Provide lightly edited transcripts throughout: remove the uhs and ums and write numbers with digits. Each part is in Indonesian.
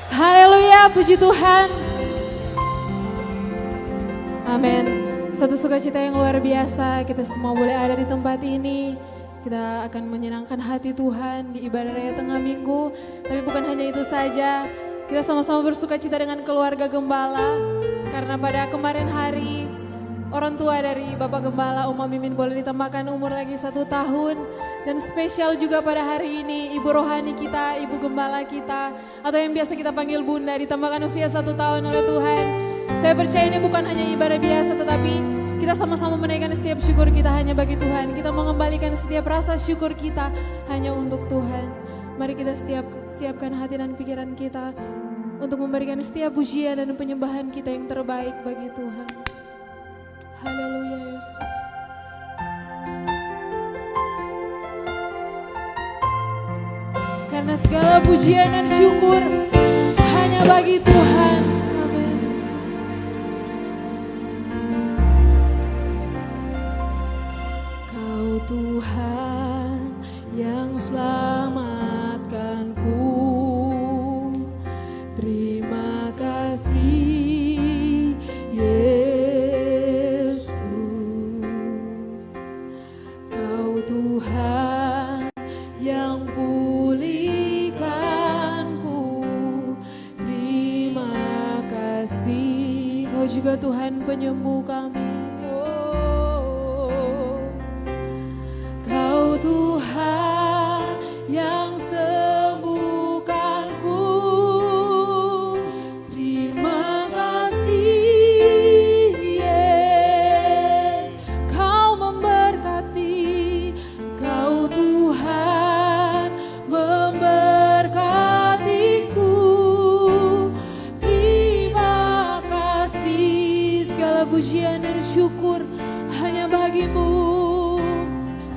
Haleluya, puji Tuhan. Amin. Satu sukacita yang luar biasa, kita semua boleh ada di tempat ini. Kita akan menyenangkan hati Tuhan di ibadah raya tengah minggu. Tapi bukan hanya itu saja, kita sama-sama bersukacita dengan keluarga Gembala. Karena pada kemarin hari, orang tua dari Bapak Gembala, Oma Mimin boleh ditambahkan umur lagi 1 tahun. Dan spesial juga pada hari ini, Ibu Rohani kita, Ibu Gembala kita, atau yang biasa kita panggil Bunda, ditambahkan usia 1 tahun oleh Tuhan. Saya percaya ini bukan hanya ibadah biasa, tetapi kita sama-sama menaikkan setiap syukur kita hanya bagi Tuhan. Kita mengembalikan setiap rasa syukur kita hanya untuk Tuhan. Mari kita siapkan hati dan pikiran kita untuk memberikan setiap pujian dan penyembahan kita yang terbaik bagi Tuhan. Haleluya Yesus. Karena segala pujian dan syukur hanya bagi Tuhan. Amin. Kau Tuhan yang selamatkanku. Terima kasih Yesus. Kau Tuhan yang juga Tuhan penyembuh kami. Oh, Kau Tuhan yang sembuhkanku. Terima kasih Yesus. Kau memberkati. Kau Tuhan memberkatiku. Pujian dan syukur hanya bagimu.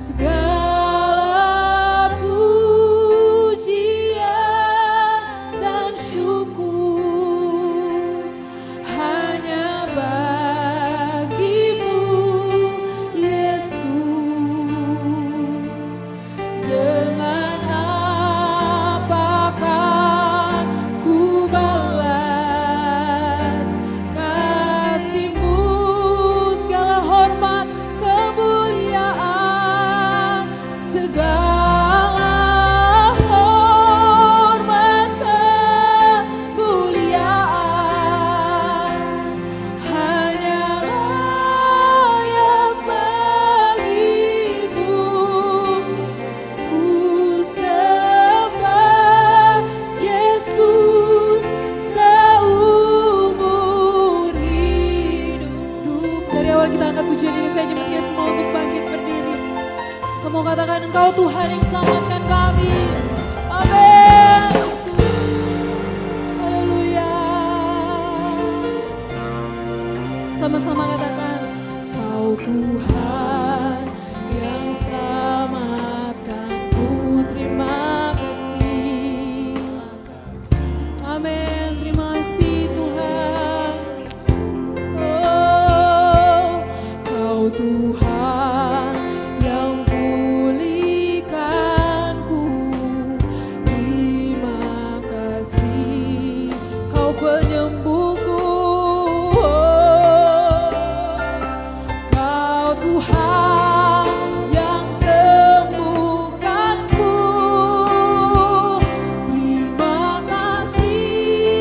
Segala pujian dan syukur hanya bagimu Yesus. Dengan apakah ku balas kasih-Mu? Katakan Engkau Tuhan yang selamatkan kami. Amin. Haleluya. Sama-sama katakan, Kau Tuhan yang selamatkanku. Terima kasih. Amin. Terima kasih Tuhan. Oh, Kau Tuhan yang penyembuhku. Kau Tuhan yang sembuhkanku. Terima kasih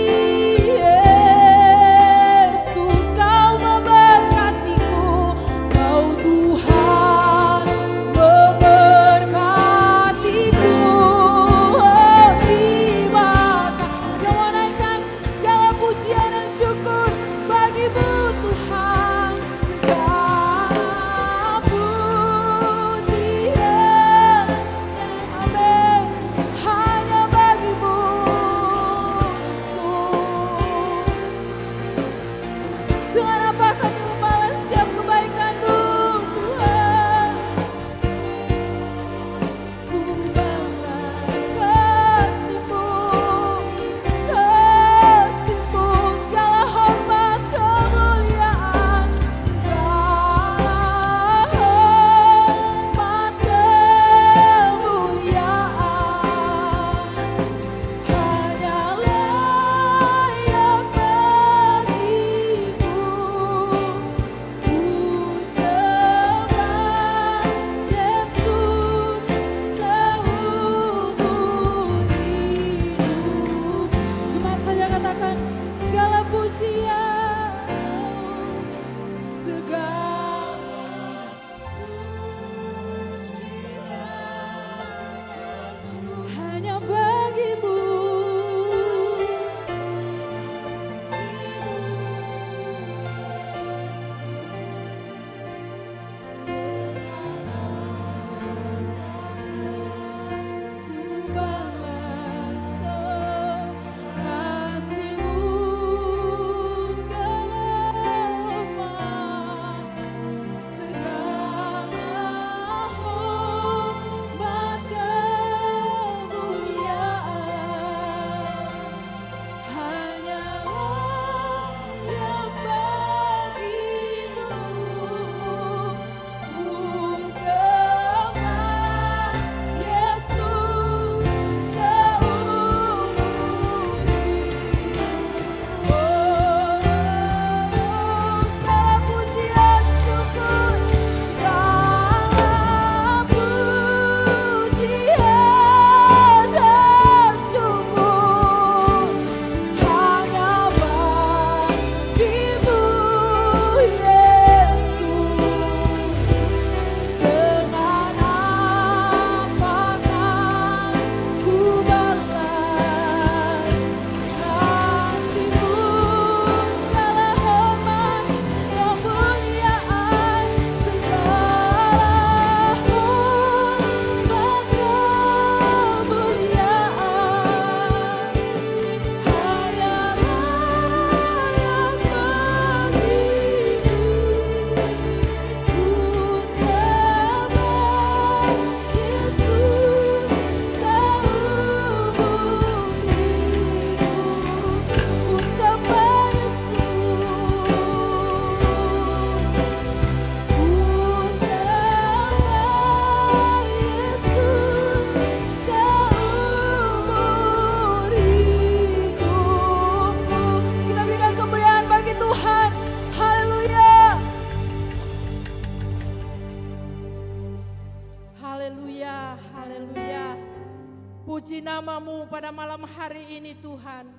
hari ini Tuhan.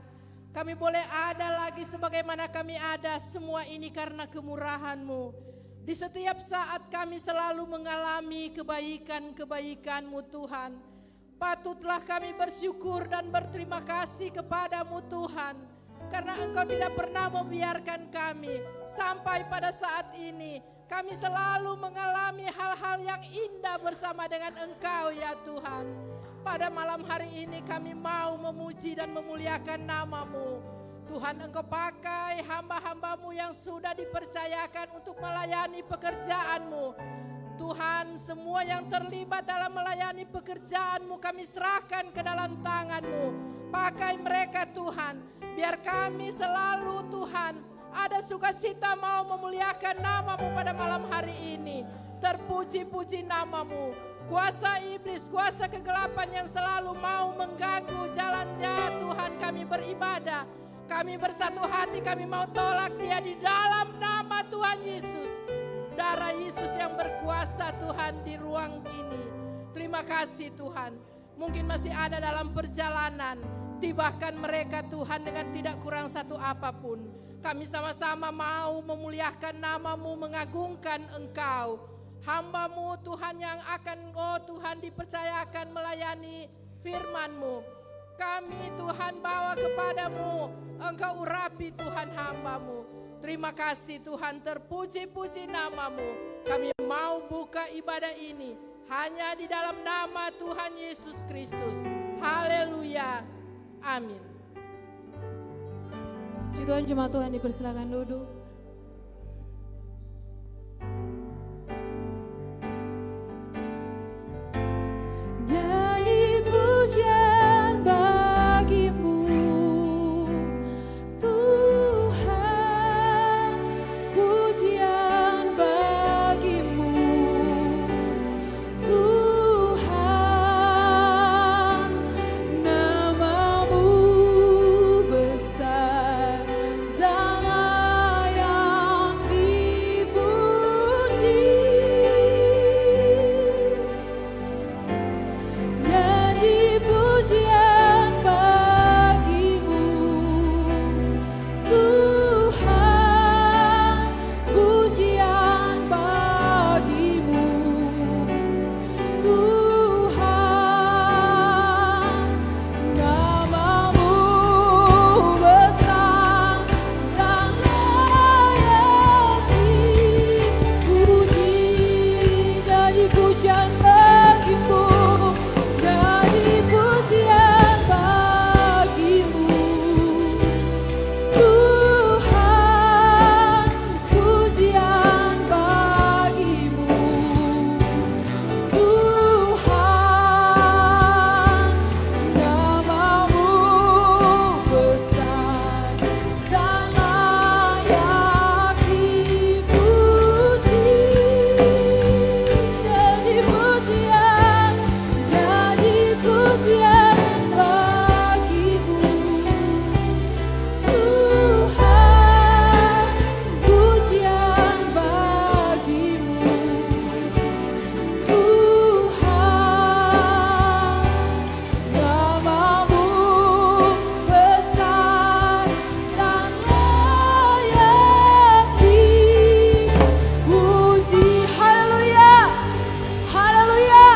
Kami boleh ada lagi sebagaimana kami ada, semua ini karena kemurahan-Mu. Di setiap saat kami selalu mengalami kebaikan-kebaikan-Mu Tuhan. Patutlah kami bersyukur dan berterima kasih kepada-Mu Tuhan. Karena Engkau tidak pernah membiarkan kami sampai pada saat ini. Kami selalu mengalami hal-hal yang indah bersama dengan Engkau ya Tuhan. Pada malam hari ini kami mau memuji dan memuliakan nama-Mu. Tuhan, Engkau pakai hamba-hamba-Mu yang sudah dipercayakan untuk melayani pekerjaan-Mu. Tuhan, semua yang terlibat dalam melayani pekerjaan-Mu kami serahkan ke dalam tangan-Mu. Pakai mereka Tuhan, biar kami selalu Tuhan ada sukacita mau memuliakan nama-Mu pada malam hari ini. Terpuji-puji nama-Mu. Kuasa iblis, kuasa kegelapan yang selalu mau mengganggu jalannya Tuhan kami beribadah. Kami bersatu hati, kami mau tolak dia di dalam nama Tuhan Yesus. Darah Yesus yang berkuasa Tuhan di ruang ini. Terima kasih Tuhan. Mungkin masih ada dalam perjalanan. Tibakan mereka Tuhan dengan tidak kurang satu apapun. Kami sama-sama mau memuliakan nama-Mu, mengagungkan Engkau. Hamba-Mu Tuhan yang akan Tuhan dipercayakan melayani firman-Mu. Kami Tuhan bawa kepada-Mu. Engkau urapi Tuhan hamba-Mu. Terima kasih Tuhan, terpuji-puji nama-Mu. Kami mau buka ibadah ini hanya di dalam nama Tuhan Yesus Kristus. Haleluya. Amin. Puji Tuhan, jemaat Tuhan dipersilakan duduk. Nyanyi pujian bagi-Mu Tuhan, pujian bagi-Mu Tuhan, nama-Mu besar dan layak dipuji. Nyanyi pujian bagi-Mu Tuhan, pujian bagi-Mu Tuhan, nama-Mu besar dan layak dipuji. Nyanyi pujian bagi-Mu, nyanyi pujian bagi-Mu Tuhan, pujian bagi-Mu Tuhan, nama-Mu besar dan layak dipuji. Nyanyi pujian bagi-Mu Tuhan, pujian bagi-Mu Tuhan, nama-Mu besar dan layak dipuji. Haleluya, haleluya.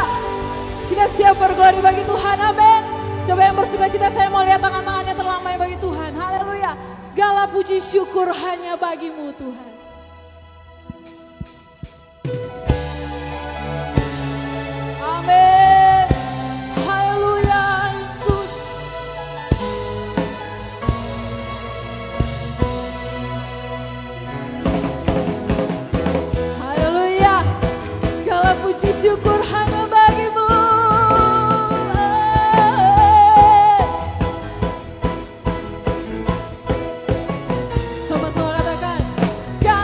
Kita siap berglori bagi Tuhan, amin. Coba yang bersuka cita, saya mau lihat tangan-tangannya terlambai bagi Tuhan. Haleluya. Segala puji syukur hanya bagi-Mu Tuhan. Amin. Haleluya Yesus. Haleluya. Segala puji syukur hanya bagi-Mu. Sobat mau katakan, segala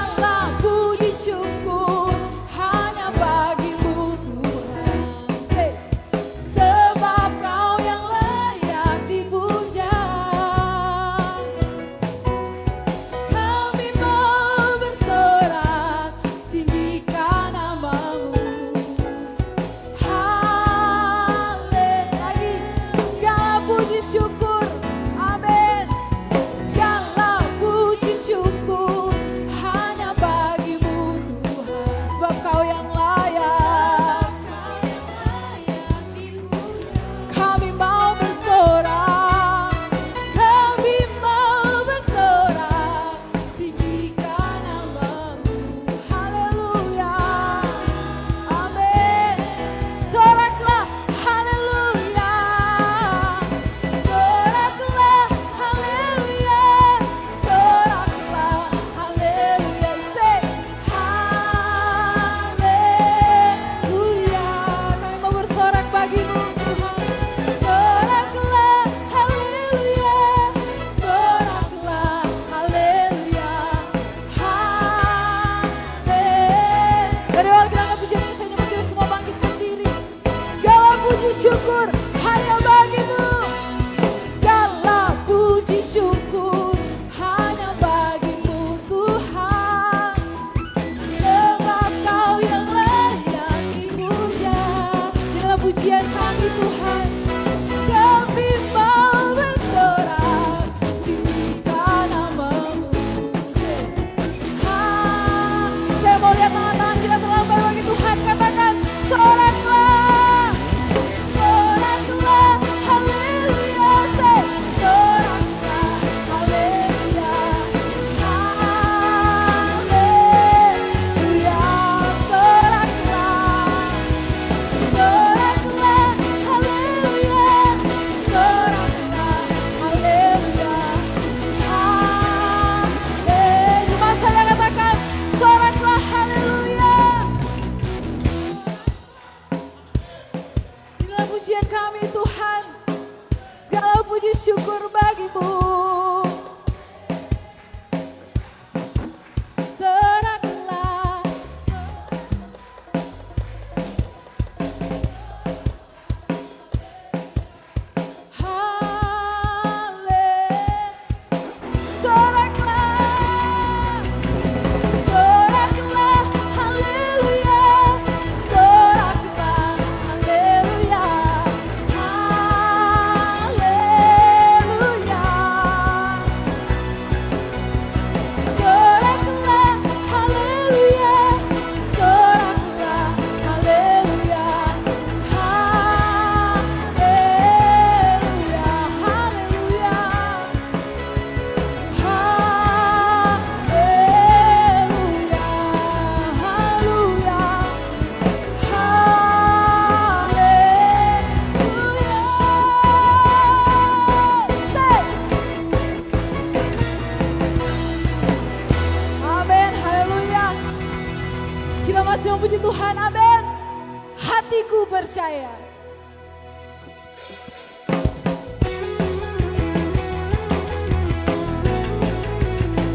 hatiku percaya.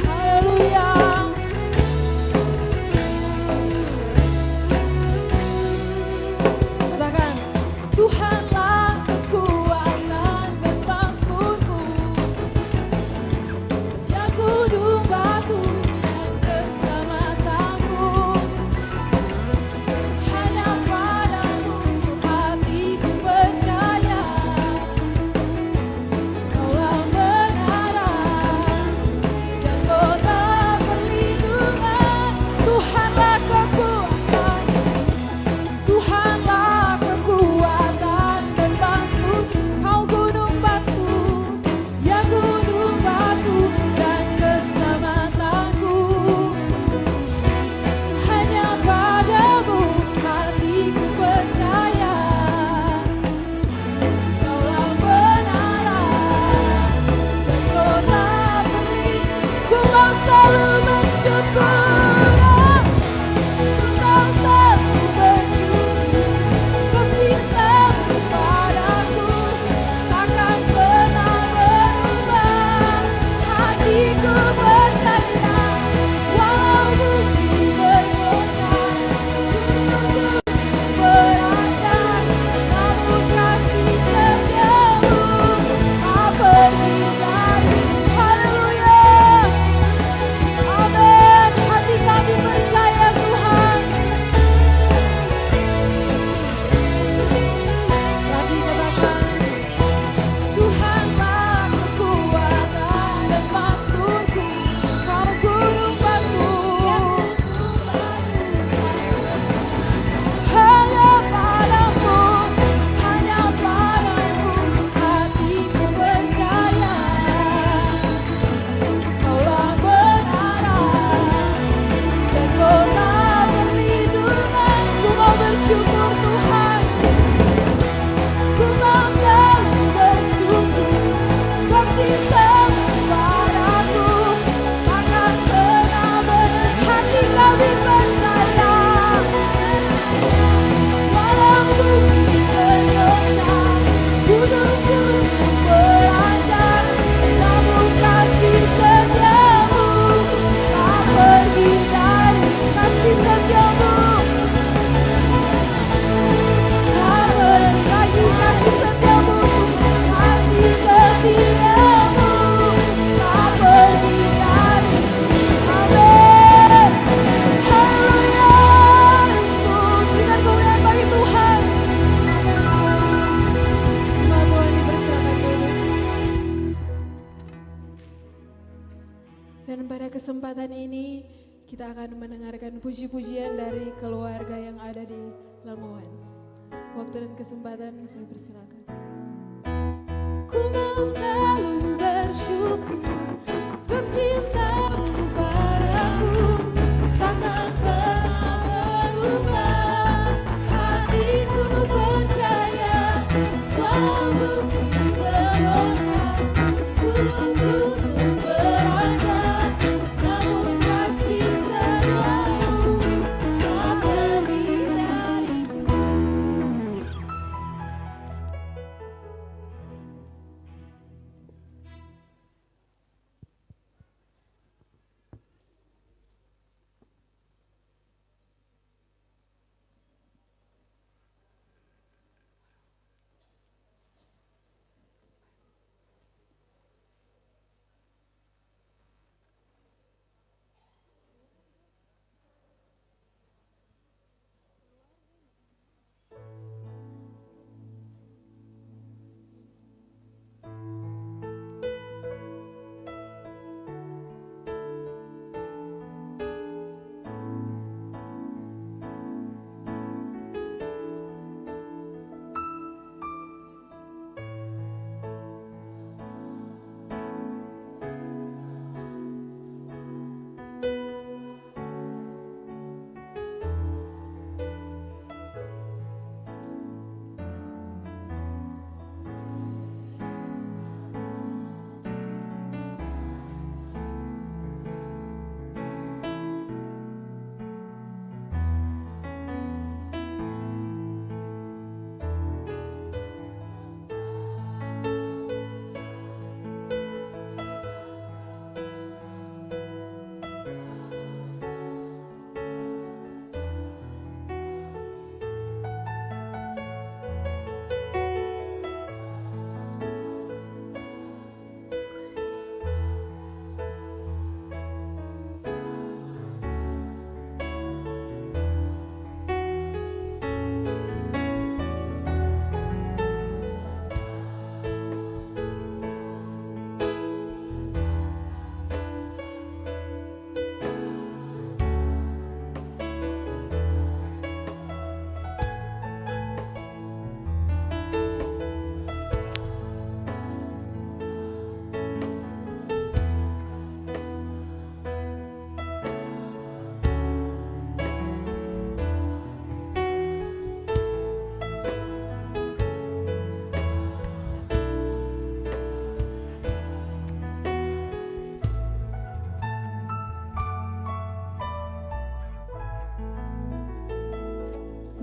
Haleluya. Katakan, Tuhanlah kekuatan dan pasmurku, yang gunung batu dan keselamatanku. Hanya padamu hatiku percaya, Kaulah menara dan kota perlindungan. Tuhanlah kekuatan, Tuhanlah kekuatan dan pasmurku. Kau gunung batu, ya gunung batu dan keselamatanku. Hanya padamu hatiku percaya, Kaulah menara dan kota perlindungan. Ku mau selalu bersyukur, ku mau selalu bersyukur, sebab cintamu padaku takkan pernah berubah. Hatiku percaya, walau bumi bergoncang, gunung beranjak, namun kasih setiamu tak pergi dari. Haleluya, amin. Hati kami percaya Tuhan. Lagi katakan, Tuhanlah kekuatan dan pasturku, Kau gunung batu. Hanya padamu hatiku percaya, Kaulah menara dan kota perlindungan. Ku mau bersyukur Tuhan, ku mau selalu bersyukur, sebab cintamu padaku takkan pernah berhenti. Hati kami percaya, walau bumi bergoncang, gunung-gunung beranjak, namun kasih setiamu tak pergi dari. Kasih setiamu tak pergi lagi. Kasih setiamu, kasih setiamu tak pergi dari. Amin. Haleluya. Yesus, berikan kemuliaan bagi Tuhan. Semua Tuhan dipersilakan dulu. Dan pada kesempatan ini kita akan mendengarkan puji-pujian dari keluarga yang ada di Lamongan. Waktu dan kesempatan saya persilakan. Ku mau selalu bersyukur, sebab cintamu padaku takkan pernah berubah. Hatiku percaya, walau bumi bergoncang, gunung-gunung beranjak, namun kasih setiamu tak pergi dariku.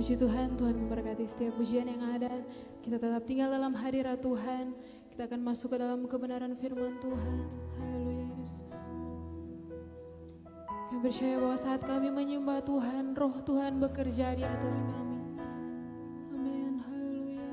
Puji Tuhan, Tuhan memberkati setiap pujian yang ada. Kita tetap tinggal dalam hadirat Tuhan. Kita akan masuk ke dalam kebenaran firman Tuhan. Haleluya Yesus. Kami percaya bahwa saat kami menyembah Tuhan, roh Tuhan bekerja di atas kami. Amin. Haleluya.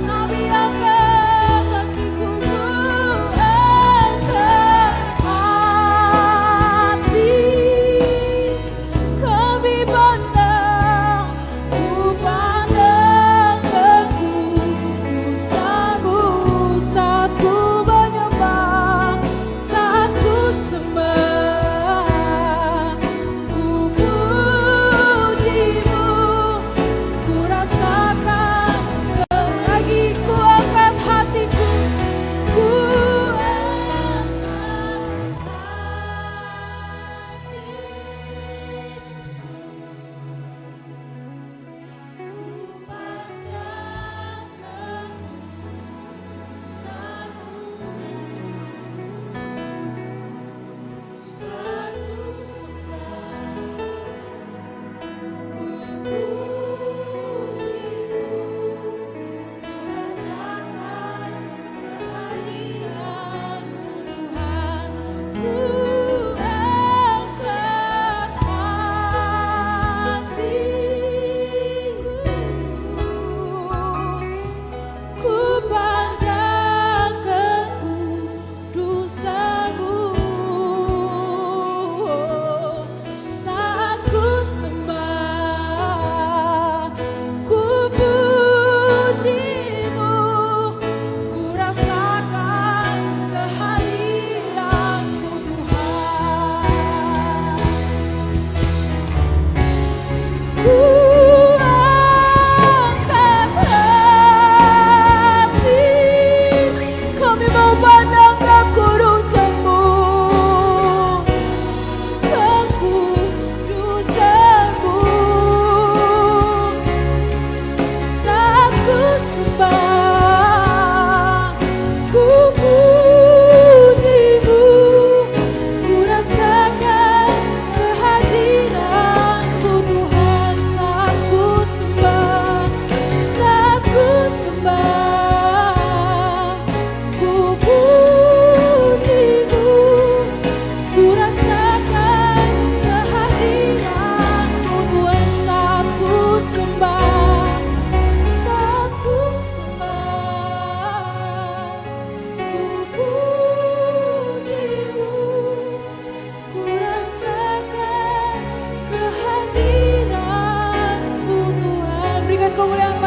Kami angkat kakiku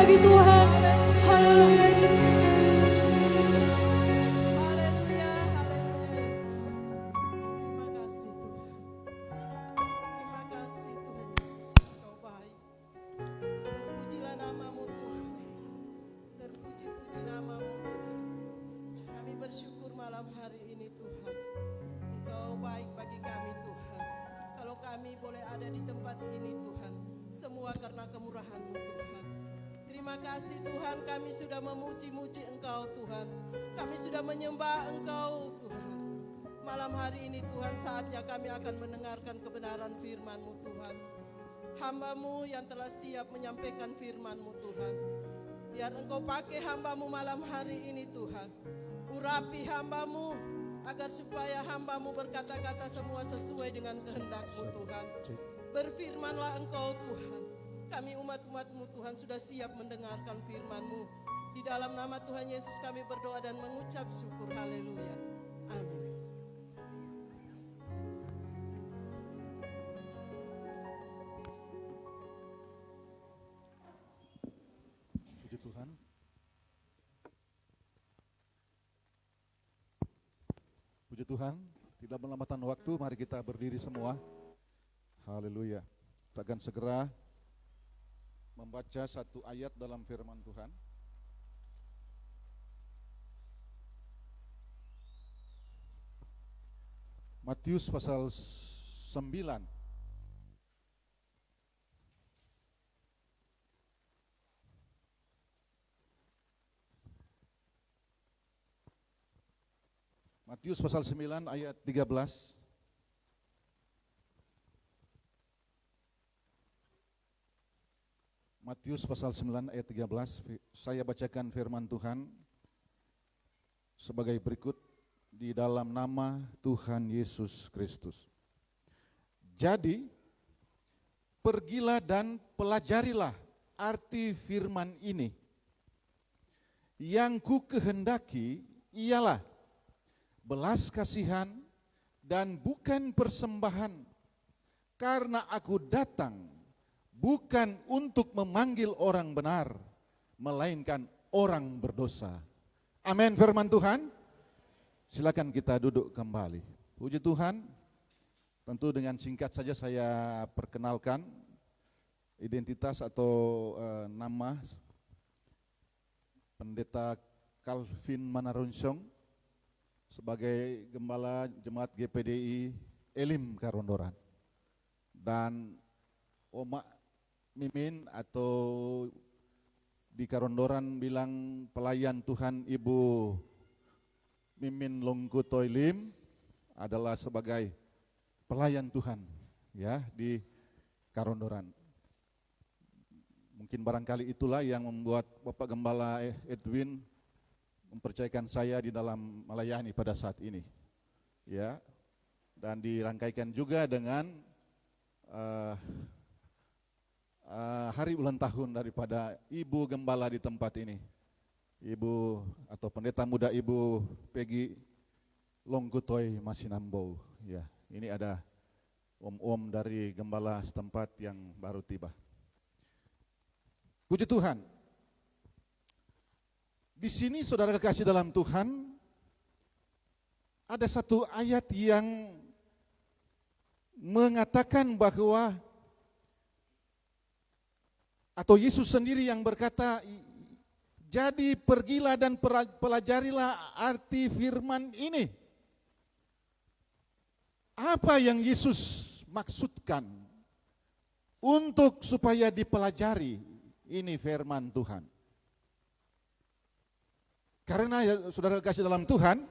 lagi Tuhan. Haleluya Yesus. Haleluya, haleluya Yesus. Terima kasih Tuhan. Terima kasih Tuhan Yesus. Kau baik. Terpujilah namamu Tuhan. Terpuji-puji namamu Tuhan. Kami bersyukur malam hari ini Tuhan. Engkau baik bagi kami Tuhan. Kalau kami boleh ada di tempat ini Tuhan, semua karena kemurahan-Mu Tuhan. Terima kasih Tuhan, kami sudah memuji-muji Engkau Tuhan. Kami sudah menyembah Engkau Tuhan. Malam hari ini Tuhan, saatnya kami akan mendengarkan kebenaran firman-Mu Tuhan. Hamba-Mu yang telah siap menyampaikan firman-Mu Tuhan. Biar Engkau pakai hamba-Mu malam hari ini Tuhan. Urapi hamba-Mu agar supaya hamba-Mu berkata-kata semua sesuai dengan kehendak-Mu Tuhan. Berfirmanlah Engkau Tuhan. Kami umat-umat-Mu Tuhan sudah siap mendengarkan firman-Mu. Di dalam nama Tuhan Yesus kami berdoa dan mengucap syukur. Haleluya. Amin. Puji Tuhan. Puji Tuhan, tidak melambatan waktu, mari kita berdiri semua. Haleluya. Kita akan segera membaca satu ayat dalam firman Tuhan. Matius pasal 9. Matius pasal 9 ayat 13. Matius pasal 9 ayat 13, saya bacakan firman Tuhan sebagai berikut di dalam nama Tuhan Yesus Kristus. Jadi, pergilah dan pelajarilah arti firman ini. Yang ku kehendaki ialah belas kasihan dan bukan persembahan, karena aku datang bukan untuk memanggil orang benar, melainkan orang berdosa. Amin firman Tuhan. Silakan kita duduk kembali. Puji Tuhan. Tentu dengan singkat saja saya perkenalkan identitas atau nama Pendeta Calvin Manaronsong sebagai Gembala Jemaat GPDI Elim Karondoran. Dan Oma Mimin atau di Karondoran bilang pelayan Tuhan Ibu Mimin Longkutoilim adalah sebagai pelayan Tuhan ya di Karondoran. Mungkin barangkali itulah yang membuat Bapak Gembala Edwin mempercayakan saya di dalam melayani pada saat ini. Ya. Dan dirangkaikan juga dengan hari ulang tahun daripada Ibu Gembala di tempat ini. Ibu atau pendeta muda Ibu Peggy Longkutoy Masinambo. Ya, ini ada om-om dari gembala setempat yang baru tiba. Puji Tuhan. Di sini saudara kekasih dalam Tuhan, ada satu ayat yang mengatakan bahwa atau Yesus sendiri yang berkata, jadi pergilah dan pelajarilah arti firman ini. Apa yang Yesus maksudkan untuk supaya dipelajari ini firman Tuhan? Karena ya, saudara kasih dalam Tuhan,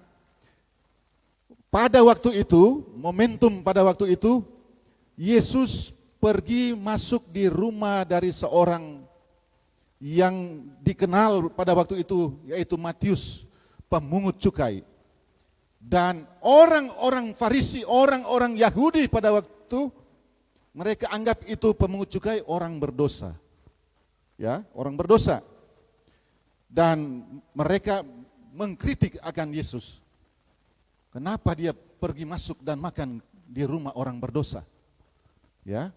pada waktu itu, momentum pada waktu itu, Yesus pergi masuk di rumah dari seorang yang dikenal pada waktu itu, yaitu Matius, pemungut cukai. Dan orang-orang Farisi, orang-orang Yahudi pada waktu, mereka anggap itu pemungut cukai orang berdosa. Ya, orang berdosa. Dan mereka mengkritik akan Yesus. Kenapa dia pergi masuk dan makan di rumah orang berdosa? Ya.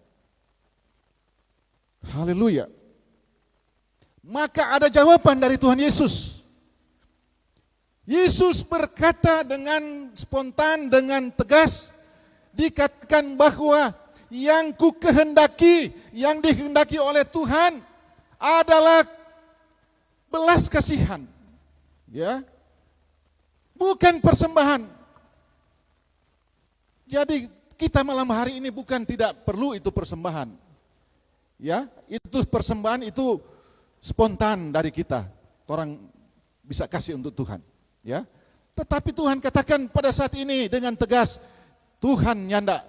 Haleluya. Maka ada jawaban dari Tuhan Yesus. Yesus berkata dengan spontan, dengan tegas, dikatakan bahwa yang ku kehendaki, yang dikehendaki oleh Tuhan adalah belas kasihan. Ya. Bukan persembahan. Jadi kita malam hari ini bukan tidak perlu itu persembahan. Ya, itu persembahan itu spontan dari kita. Orang bisa kasih untuk Tuhan. Ya, tetapi Tuhan katakan pada saat ini dengan tegas, Tuhan nyanda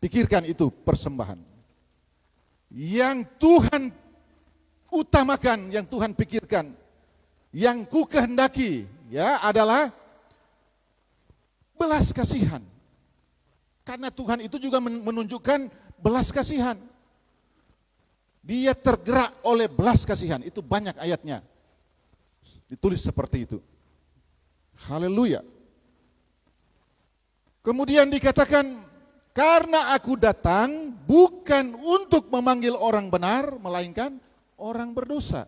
pikirkan itu persembahan. Yang Tuhan utamakan, yang Tuhan pikirkan, yang ku kehendaki, ya, adalah belas kasihan. Karena Tuhan itu juga menunjukkan belas kasihan. Dia tergerak oleh belas kasihan, itu banyak ayatnya. Ditulis seperti itu. Haleluya. Kemudian dikatakan, karena aku datang bukan untuk memanggil orang benar, melainkan orang berdosa.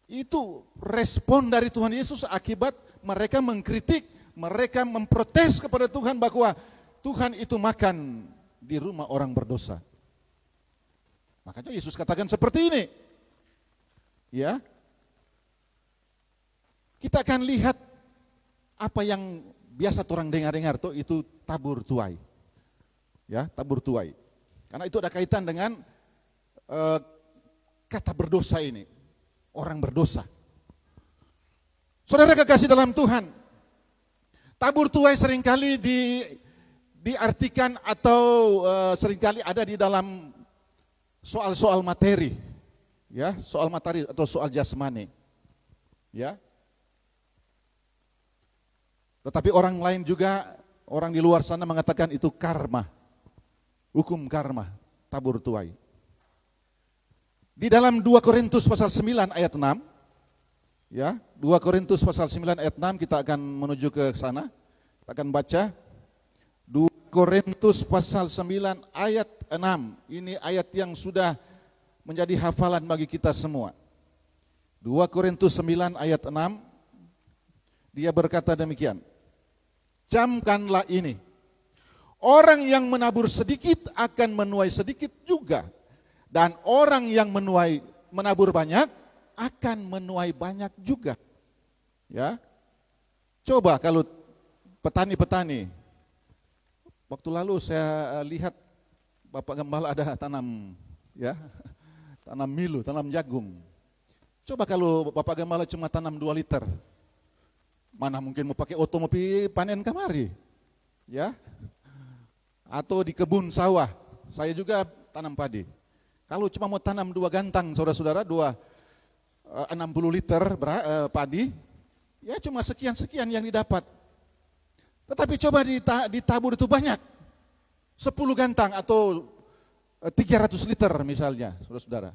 Itu respon dari Tuhan Yesus akibat mereka mengkritik, mereka memprotes kepada Tuhan bahwa Tuhan itu makan di rumah orang berdosa. Makanya Yesus katakan seperti ini. Ya. Kita akan lihat apa yang biasa orang dengar-dengar tuh, itu tabur tuai. Ya, tabur tuai. Karena itu ada kaitan dengan kata berdosa ini. Orang berdosa. Saudara kekasih dalam Tuhan, tabur tuai seringkali diartikan atau seringkali ada di dalam soal-soal materi. Ya, soal materi atau soal jasmani. Ya. Tetapi orang lain juga, orang di luar sana mengatakan itu karma. Hukum karma, tabur tuai. Di dalam 2 Korintus pasal 9 ayat 6, ya, 2 Korintus pasal 9 ayat 6, kita akan menuju ke sana. Kita akan baca 2 Korintus pasal 9 ayat 6. Ini ayat yang sudah menjadi hafalan bagi kita semua. 2 Korintus 9 ayat 6, dia berkata demikian. Camkanlah ini, orang yang menabur sedikit akan menuai sedikit juga, dan orang yang menabur banyak akan menuai banyak juga. Ya, coba kalau petani-petani, waktu lalu saya lihat Bapak Gembala ada tanam, ya, tanam milu, tanam jagung. Coba kalau Bapak Gembala cuma tanam 2 liter. Mana mungkin mau pakai otomobil panen kemari, ya? Atau di kebun sawah, saya juga tanam padi. Kalau cuma mau tanam 2 gantang, saudara-saudara, 60 liter padi, ya cuma sekian-sekian yang didapat. Tetapi coba ditabur itu banyak, 10 gantang atau 300 liter misalnya, saudara-saudara.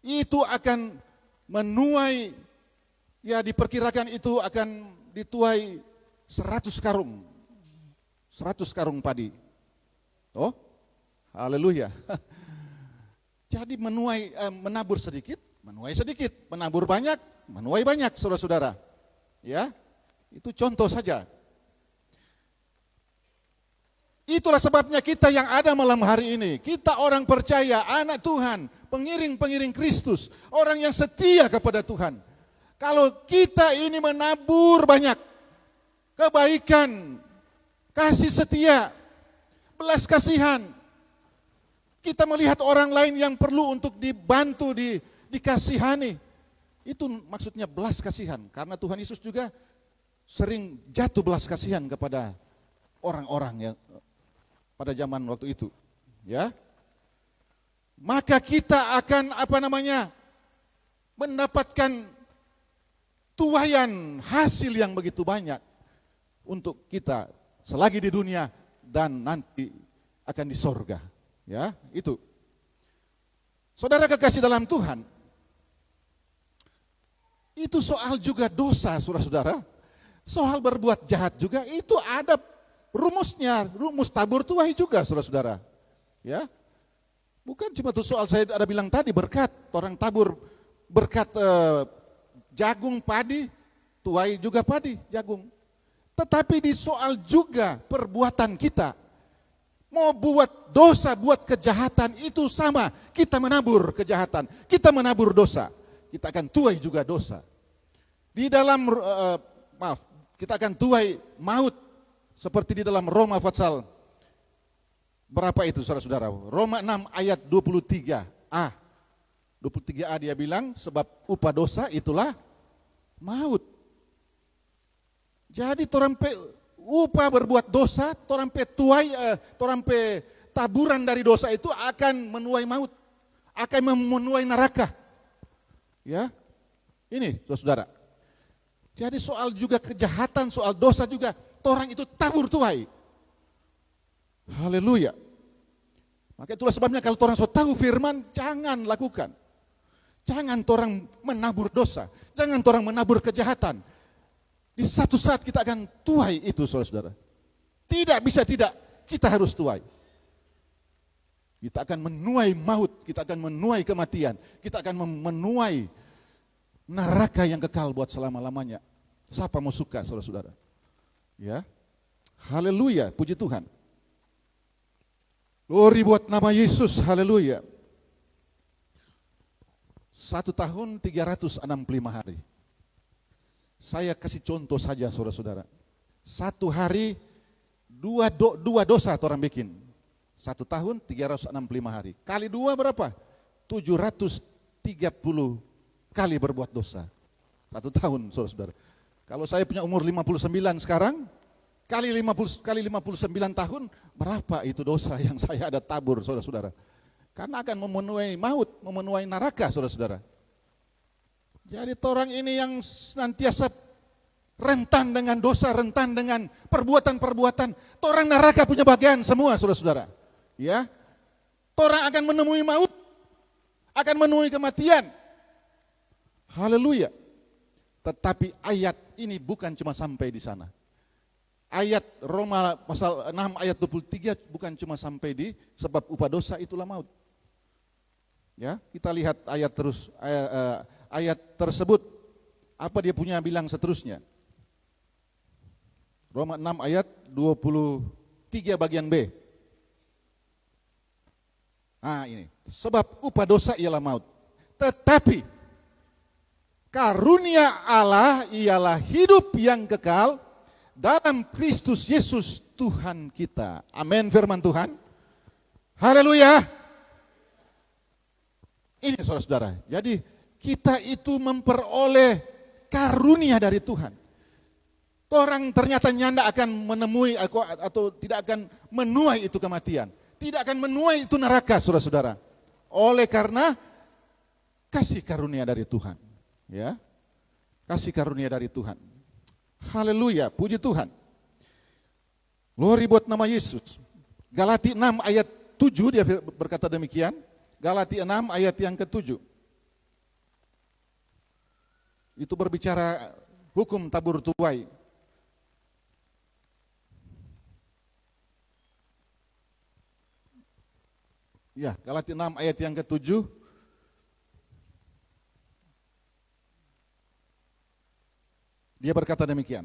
Itu akan menuai, ya diperkirakan itu akan dituai 100 karung. 100 karung padi. Oh, haleluya. Jadi menabur sedikit, menuai sedikit. Menabur banyak, menuai banyak, saudara-saudara. Ya, itu contoh saja. Itulah sebabnya kita yang ada malam hari ini. Kita orang percaya, anak Tuhan, pengiring-pengiring Kristus. Orang yang setia kepada Tuhan. Kalau kita ini menabur banyak kebaikan, kasih setia, belas kasihan, kita melihat orang lain yang perlu untuk dibantu, dikasihani, itu maksudnya belas kasihan. Karena Tuhan Yesus juga sering jatuh belas kasihan kepada orang-orang yang pada zaman waktu itu, ya. Maka kita akan mendapatkan tuaian hasil yang begitu banyak untuk kita selagi di dunia dan nanti akan di sorga. Ya, itu. Saudara kekasih dalam Tuhan, itu soal juga dosa, saudara-saudara. Soal berbuat jahat juga, itu ada rumusnya, rumus tabur tuai juga, saudara-saudara. Ya, Bukan cuma itu soal saya ada bilang tadi berkat, orang tabur berkat jagung, padi, tuai juga padi, jagung. Tetapi di soal juga perbuatan kita, mau buat dosa, buat kejahatan itu sama, kita menabur kejahatan, kita menabur dosa, kita akan tuai juga dosa. Di dalam, kita akan tuai maut, seperti di dalam Roma pasal berapa itu saudara-saudara? Roma 6 ayat 23a. 23a dia bilang, sebab upah dosa itulah maut. Jadi torampe upah berbuat dosa, torampe tuai, torampe taburan dari dosa itu akan menuai maut, akan menuai neraka. Ya, ini saudara. Jadi soal juga kejahatan, soal dosa juga, orang itu tabur tuai. Haleluya. Maka itulah sebabnya kalau orang so tahu firman, jangan lakukan. Jangan orang menabur dosa, jangan orang menabur kejahatan. Di satu saat kita akan tuai itu saudara-saudara. Tidak bisa tidak, kita harus tuai. Kita akan menuai maut, kita akan menuai kematian, kita akan menuai neraka yang kekal buat selama-lamanya. Siapa mau suka saudara-saudara? Ya, haleluya, puji Tuhan. Glory buat nama Yesus, haleluya. 1 tahun 365 hari. Saya kasih contoh saja saudara-saudara. 1 hari dua dosa orang bikin. 1 tahun 365 hari. Kali 2 berapa? 730 kali berbuat dosa. 1 tahun saudara-saudara. Kalau saya punya umur 59 sekarang, kali 59 tahun, berapa itu dosa yang saya ada tabur saudara-saudara? Karena akan memenuhi maut, memenuhi neraka saudara-saudara. Jadi orang ini yang senantiasa rentan dengan dosa, rentan dengan perbuatan-perbuatan, orang neraka punya bagian semua saudara-saudara. Ya, orang akan menemui maut, akan menemui kematian. Haleluya. Tetapi ayat ini bukan cuma sampai di sana. Ayat Roma pasal 6 ayat 23 bukan cuma sampai di sebab upah dosa itulah maut. Ya, kita lihat ayat terus ayat tersebut apa dia punya bilang seterusnya. Roma 6 ayat 23 bagian B. Ini. Sebab upah dosa ialah maut. Tetapi karunia Allah ialah hidup yang kekal dalam Kristus Yesus Tuhan kita. Amin firman Tuhan. Haleluya. Ini saudara-saudara. Jadi kita itu memperoleh karunia dari Tuhan. Orang ternyata nyanda akan menemui atau tidak akan menuai itu kematian. Tidak akan menuai itu neraka saudara-saudara. Oleh karena kasih karunia dari Tuhan. Ya, kasih karunia dari Tuhan. Haleluya, puji Tuhan. Glory buat nama Yesus. Galati 6 ayat 7 dia berkata demikian. Galati 6 ayat yang ke-7. Itu berbicara hukum tabur tuai. Ya, Galati 6 ayat yang ke-7. Dia berkata demikian.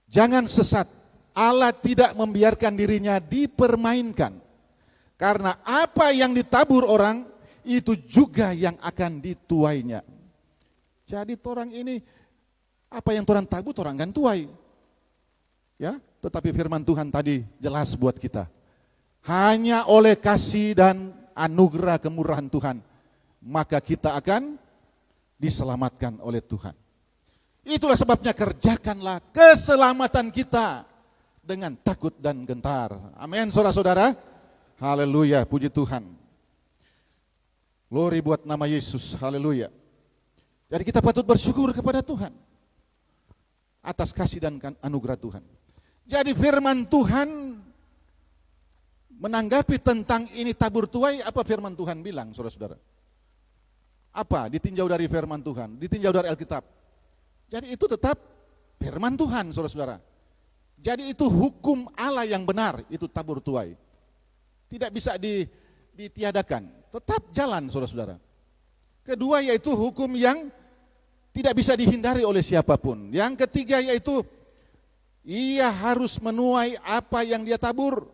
Jangan sesat, Allah tidak membiarkan dirinya dipermainkan. Karena apa yang ditabur orang, itu juga yang akan dituainya. Jadi orang ini, apa yang orang tabur, orang akan tuai. Ya, tetapi firman Tuhan tadi jelas buat kita. Hanya oleh kasih dan anugerah kemurahan Tuhan, maka kita akan diselamatkan oleh Tuhan. Itulah sebabnya kerjakanlah keselamatan kita dengan takut dan gentar. Amin saudara-saudara. Haleluya, puji Tuhan. Glory buat nama Yesus, haleluya. Jadi kita patut bersyukur kepada Tuhan atas kasih dan anugerah Tuhan. Jadi firman Tuhan menanggapi tentang ini tabur tuai, apa firman Tuhan bilang saudara-saudara? Apa ditinjau dari firman Tuhan, ditinjau dari Alkitab. Jadi itu tetap firman Tuhan saudara-saudara. Jadi itu hukum Allah yang benar, itu tabur tuai. Tidak bisa ditiadakan, tetap jalan saudara-saudara. Kedua yaitu hukum yang tidak bisa dihindari oleh siapapun. Yang ketiga yaitu ia harus menuai apa yang dia tabur.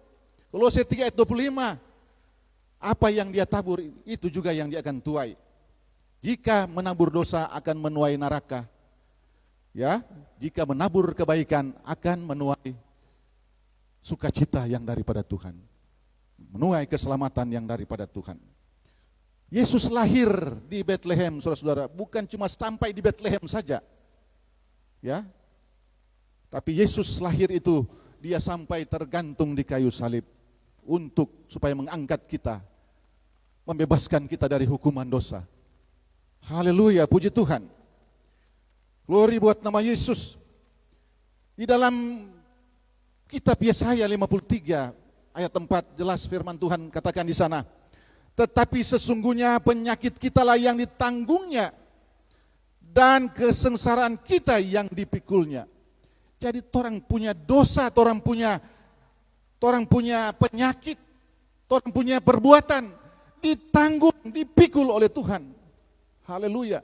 Kolose 3 ayat 25, apa yang dia tabur itu juga yang dia akan tuai. Jika menabur dosa akan menuai neraka. Ya, jika menabur kebaikan akan menuai sukacita yang daripada Tuhan. Menuai keselamatan yang daripada Tuhan. Yesus lahir di Bethlehem, saudara-saudara, bukan cuma sampai di Bethlehem saja. Ya. Tapi Yesus lahir itu dia sampai tergantung di kayu salib untuk supaya mengangkat kita, membebaskan kita dari hukuman dosa. Haleluya, puji Tuhan. Glory buat nama Yesus. Di dalam kitab Yesaya 53 ayat 4 jelas firman Tuhan katakan di sana, tetapi sesungguhnya penyakit kitalah yang ditanggungnya dan kesengsaraan kita yang dipikulnya. Jadi orang punya dosa, orang punya penyakit, orang punya perbuatan ditanggung, dipikul oleh Tuhan. Haleluya.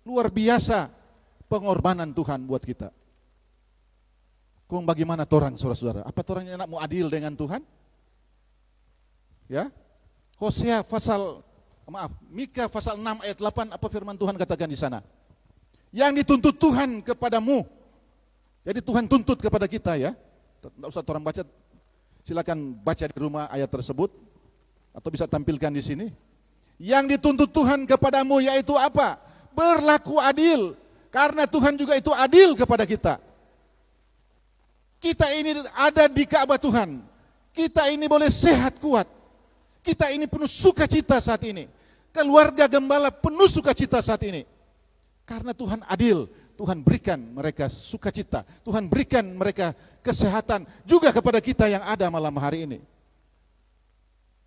Luar biasa pengorbanan Tuhan buat kita. Kung bagaimana orang saudara-saudara? Apa orang yang mau adil dengan Tuhan? Ya. Mika pasal 6 ayat 8 apa firman Tuhan katakan di sana? Yang dituntut Tuhan kepadamu. Jadi Tuhan tuntut kepada kita ya. Tidak usah orang baca, silakan baca di rumah ayat tersebut atau bisa tampilkan di sini. Yang dituntut Tuhan kepadamu yaitu apa? Berlaku adil. Karena Tuhan juga itu adil kepada kita. Kita ini ada di Ka'bah Tuhan. Kita ini boleh sehat kuat. Kita ini penuh sukacita saat ini. Keluarga gembala penuh sukacita saat ini. Karena Tuhan adil. Tuhan berikan mereka sukacita, Tuhan berikan mereka kesehatan juga kepada kita yang ada malam hari ini.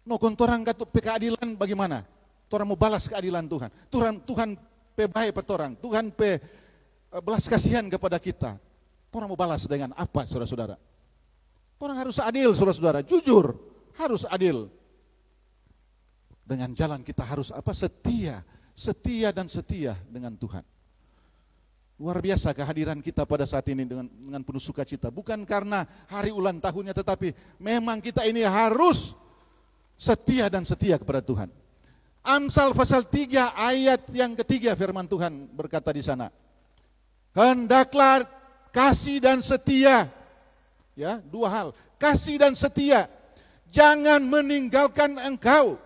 No kontorang katu keadilan bagaimana? Torang mau balas keadilan Tuhan. Tuhan pe baik petorang, Tuhan pe belas kasihan kepada kita. Torang mau balas dengan apa, saudara-saudara? Torang harus adil, saudara-saudara, jujur, harus adil. Dengan jalan kita harus apa? Setia dan setia dengan Tuhan. Luar biasa kehadiran kita pada saat ini dengan penuh sukacita. Bukan karena hari ulang tahunnya, tetapi memang kita ini harus setia dan setia kepada Tuhan. Amsal pasal 3 ayat yang ketiga firman Tuhan berkata di sana, hendaklah kasih dan setia. Ya, dua hal, kasih dan setia. Jangan meninggalkan engkau.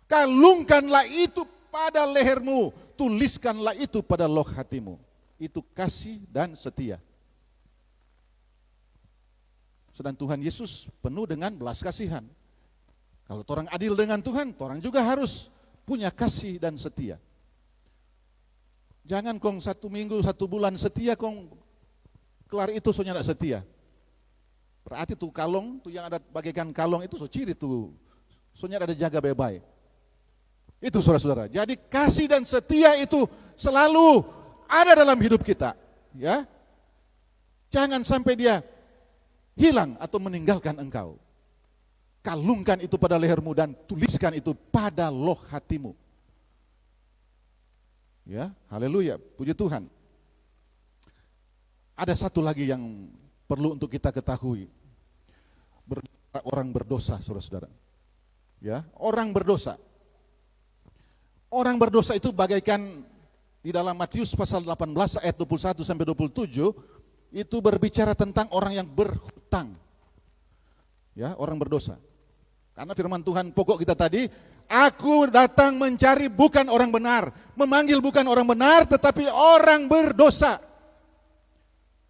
Kalungkanlah itu pada lehermu, tuliskanlah itu pada loh hatimu. Itu kasih dan setia. Sedang Tuhan Yesus penuh dengan belas kasihan. Kalau orang adil dengan Tuhan, orang juga harus punya kasih dan setia. Jangan kong 1 minggu, 1 bulan setia, kong kelar itu soalnya tidak setia. Berarti tuh kalong, tuh yang ada bagaikan kalong itu so ciri tuh, soalnya ada jaga baik-baik. Itu saudara-saudara. Jadi kasih dan setia itu selalu ada dalam hidup kita, ya. Jangan sampai dia hilang atau meninggalkan engkau. Kalungkan itu pada lehermu dan tuliskan itu pada loh hatimu. Ya, haleluya, puji Tuhan. Ada satu lagi yang perlu untuk kita ketahui. Orang berdosa, saudara-saudara. Ya, orang berdosa. Orang berdosa itu bagaikan di dalam Matius pasal 18 ayat 21 sampai 27 itu berbicara tentang orang yang berhutang. Ya, orang berdosa. Karena firman Tuhan pokok kita tadi, aku datang mencari bukan orang benar, memanggil bukan orang benar tetapi orang berdosa.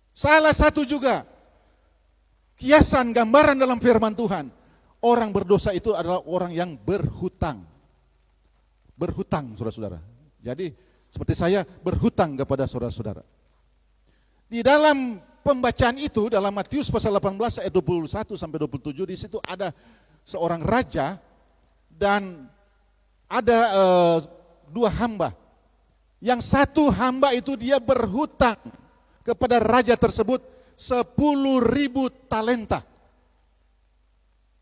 Salah satu juga kiasan gambaran dalam firman Tuhan, orang berdosa itu adalah orang yang berhutang. Berhutang, saudara-saudara. Jadi seperti saya berhutang kepada saudara-saudara. Di dalam pembacaan itu dalam Matius pasal 18 ayat 21 sampai 27 di situ ada seorang raja dan ada 2 hamba. Yang satu hamba itu dia berhutang kepada raja tersebut 10.000 talenta.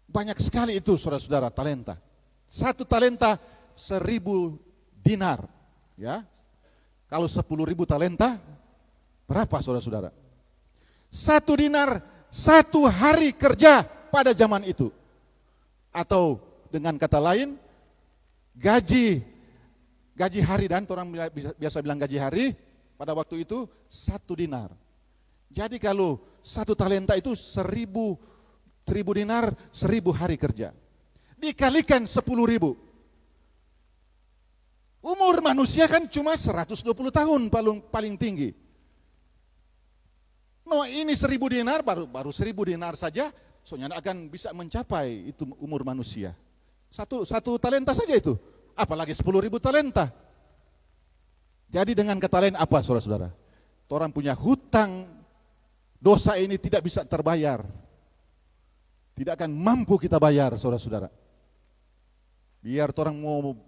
Banyak sekali itu saudara-saudara talenta. 1 talenta 1.000 dinar. Ya, kalau 10.000 talenta berapa saudara-saudara? 1 dinar 1 hari kerja pada zaman itu. Atau dengan kata lain, gaji hari, dan orang biasa bilang gaji hari pada waktu itu 1 dinar. Jadi kalau 1 talenta itu 1.000 dinar, 1.000 hari kerja. Dikalikan 10.000. Umur manusia kan cuma 120 tahun paling tinggi. No, ini 1.000 dinar, baru 1.000 dinar saja, soalnya akan bisa mencapai itu umur manusia. Satu talenta saja itu, apalagi 10.000 talenta. Jadi dengan kata lain apa saudara-saudara? Orang punya hutang, dosa ini tidak bisa terbayar. Tidak akan mampu kita bayar saudara-saudara. Biar orang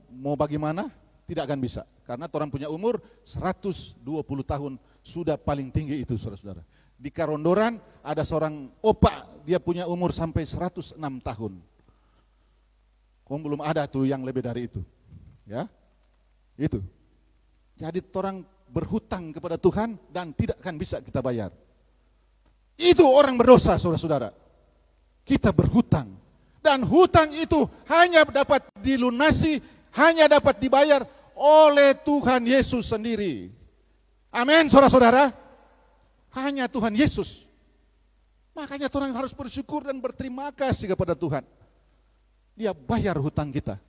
mau bagaimana, tidak akan bisa. Karena orang punya umur 120 tahun, sudah paling tinggi itu saudara-saudara. Di Karondoran ada seorang opa, dia punya umur sampai 106 tahun. Kok belum ada tuh yang lebih dari itu. Ya, itu. Jadi orang berhutang kepada Tuhan dan tidak akan bisa kita bayar. Itu orang berdosa saudara-saudara. Kita berhutang. Dan hutang itu hanya dapat dilunasi, hanya dapat dibayar oleh Tuhan Yesus sendiri. Amin saudara-saudara. Hanya Tuhan Yesus. Makanya orang harus bersyukur dan berterima kasih kepada Tuhan. Dia bayar hutang kita.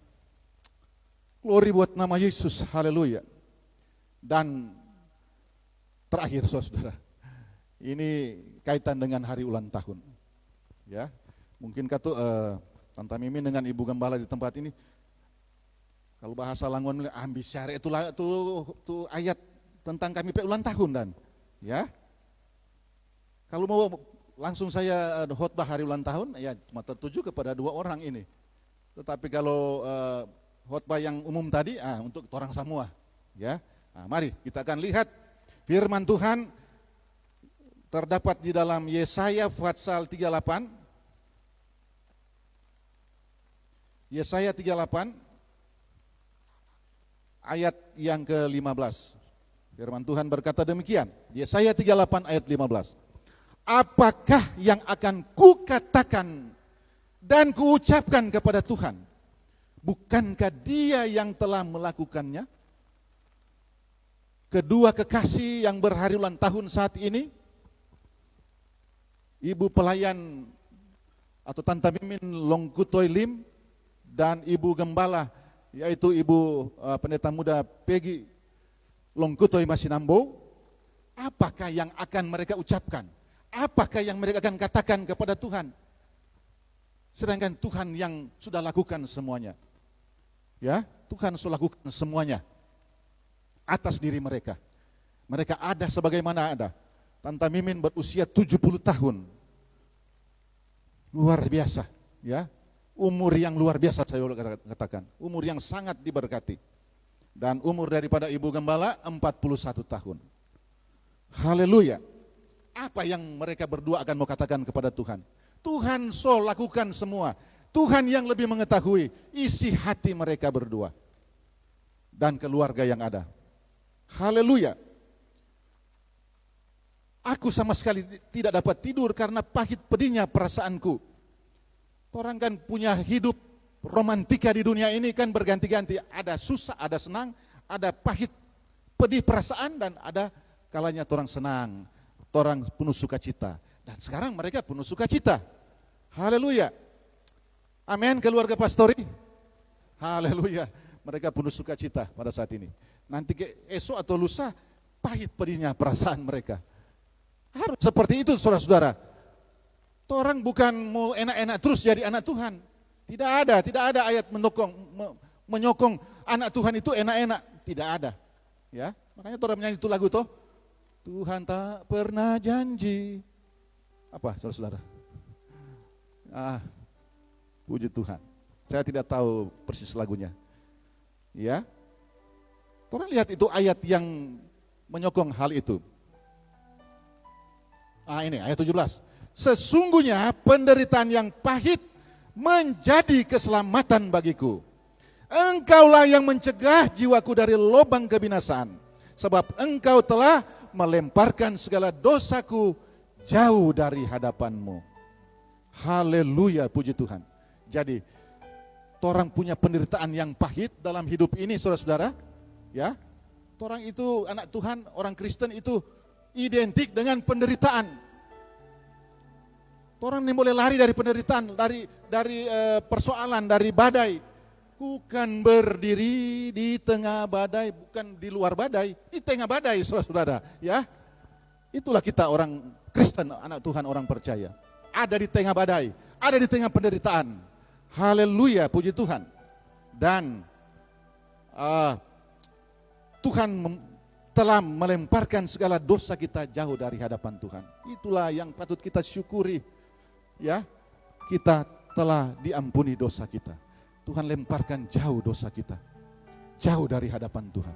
Glory buat nama Yesus, haleluya. Dan terakhir saudara, ini kaitan dengan hari ulang tahun. Ya, mungkin kata Tante Mimin dengan Ibu Gembala di tempat ini, kalau bahasa Langon ambis syari itu ayat tentang kami ulang tahun dan ya. Kalau mau langsung saya khotbah hari ulang tahun, ya cuma tertuju kepada 2 orang ini. Tetapi kalau khotbah yang umum tadi, untuk orang semua, ya. Nah, mari kita akan lihat firman Tuhan terdapat di dalam Yesaya pasal 38. Yesaya 38 ayat yang ke-15. Firman Tuhan berkata demikian. Yesaya 38 ayat 15. Apakah yang akan kukatakan dan kuucapkan kepada Tuhan? Bukankah Dia yang telah melakukannya? Kedua kekasih yang berhari ulang tahun saat ini, Ibu pelayan atau Tante Mimin Longkutoi Lim dan Ibu Gembala, yaitu Ibu Pendeta Muda Peggy Longkutoi Masinambo, apakah yang akan mereka ucapkan? Apakah yang mereka akan katakan kepada Tuhan? Sedangkan Tuhan yang sudah lakukan semuanya. Ya, Tuhan sudah lakukan semuanya atas diri mereka. Mereka ada sebagaimana ada. Tante Mimin berusia 70 tahun. Luar biasa, ya. Umur yang luar biasa saya boleh katakan. Umur yang sangat diberkati. Dan umur daripada Ibu Gembala 41 tahun. Haleluya. Apa yang mereka berdua akan mau katakan kepada Tuhan? Tuhan so lakukan semua. Tuhan yang lebih mengetahui isi hati mereka berdua. Dan keluarga yang ada. Haleluya. Aku sama sekali tidak dapat tidur karena pahit pedihnya perasaanku. Orang kan punya hidup romantika di dunia ini kan berganti-ganti. Ada susah, ada senang, ada pahit, pedih perasaan, dan ada kalanya orang senang, orang penuh sukacita. Dan sekarang mereka penuh sukacita. Haleluya. Amin keluarga pastori. Haleluya. Mereka penuh sukacita pada saat ini. Nanti esok atau lusa pahit pedihnya perasaan mereka. Harus seperti itu saudara-saudara. Orang bukan mau enak-enak terus jadi anak Tuhan. Tidak ada ayat menyokong anak Tuhan itu enak-enak. Tidak ada. Ya, makanya orang menyanyi itu lagu toh. Tuhan tak pernah janji. Apa saudara-saudara? Puji Tuhan. Saya tidak tahu persis lagunya. Ya. Orang lihat itu ayat yang menyokong hal itu. Ini ayat 17. Sesungguhnya penderitaan yang pahit menjadi keselamatan bagiku. Engkaulah yang mencegah jiwaku dari lubang kebinasaan, sebab engkau telah melemparkan segala dosaku jauh dari hadapanmu. Haleluya, puji Tuhan. Jadi, orang punya penderitaan yang pahit dalam hidup ini, saudara-saudara. Ya, orang itu, anak Tuhan, orang Kristen itu identik dengan penderitaan. Orang ini boleh lari dari penderitaan, dari persoalan, dari badai. Bukan berdiri di tengah badai, bukan di luar badai, di tengah badai, saudara-saudara. Ya, itulah kita orang Kristen, anak Tuhan, orang percaya. Ada di tengah badai, ada di tengah penderitaan. Haleluya, puji Tuhan. Dan Tuhan telah melemparkan segala dosa kita jauh dari hadapan Tuhan. Itulah yang patut kita syukuri. Ya, kita telah diampuni dosa kita. Tuhan lemparkan jauh dosa kita, jauh dari hadapan Tuhan.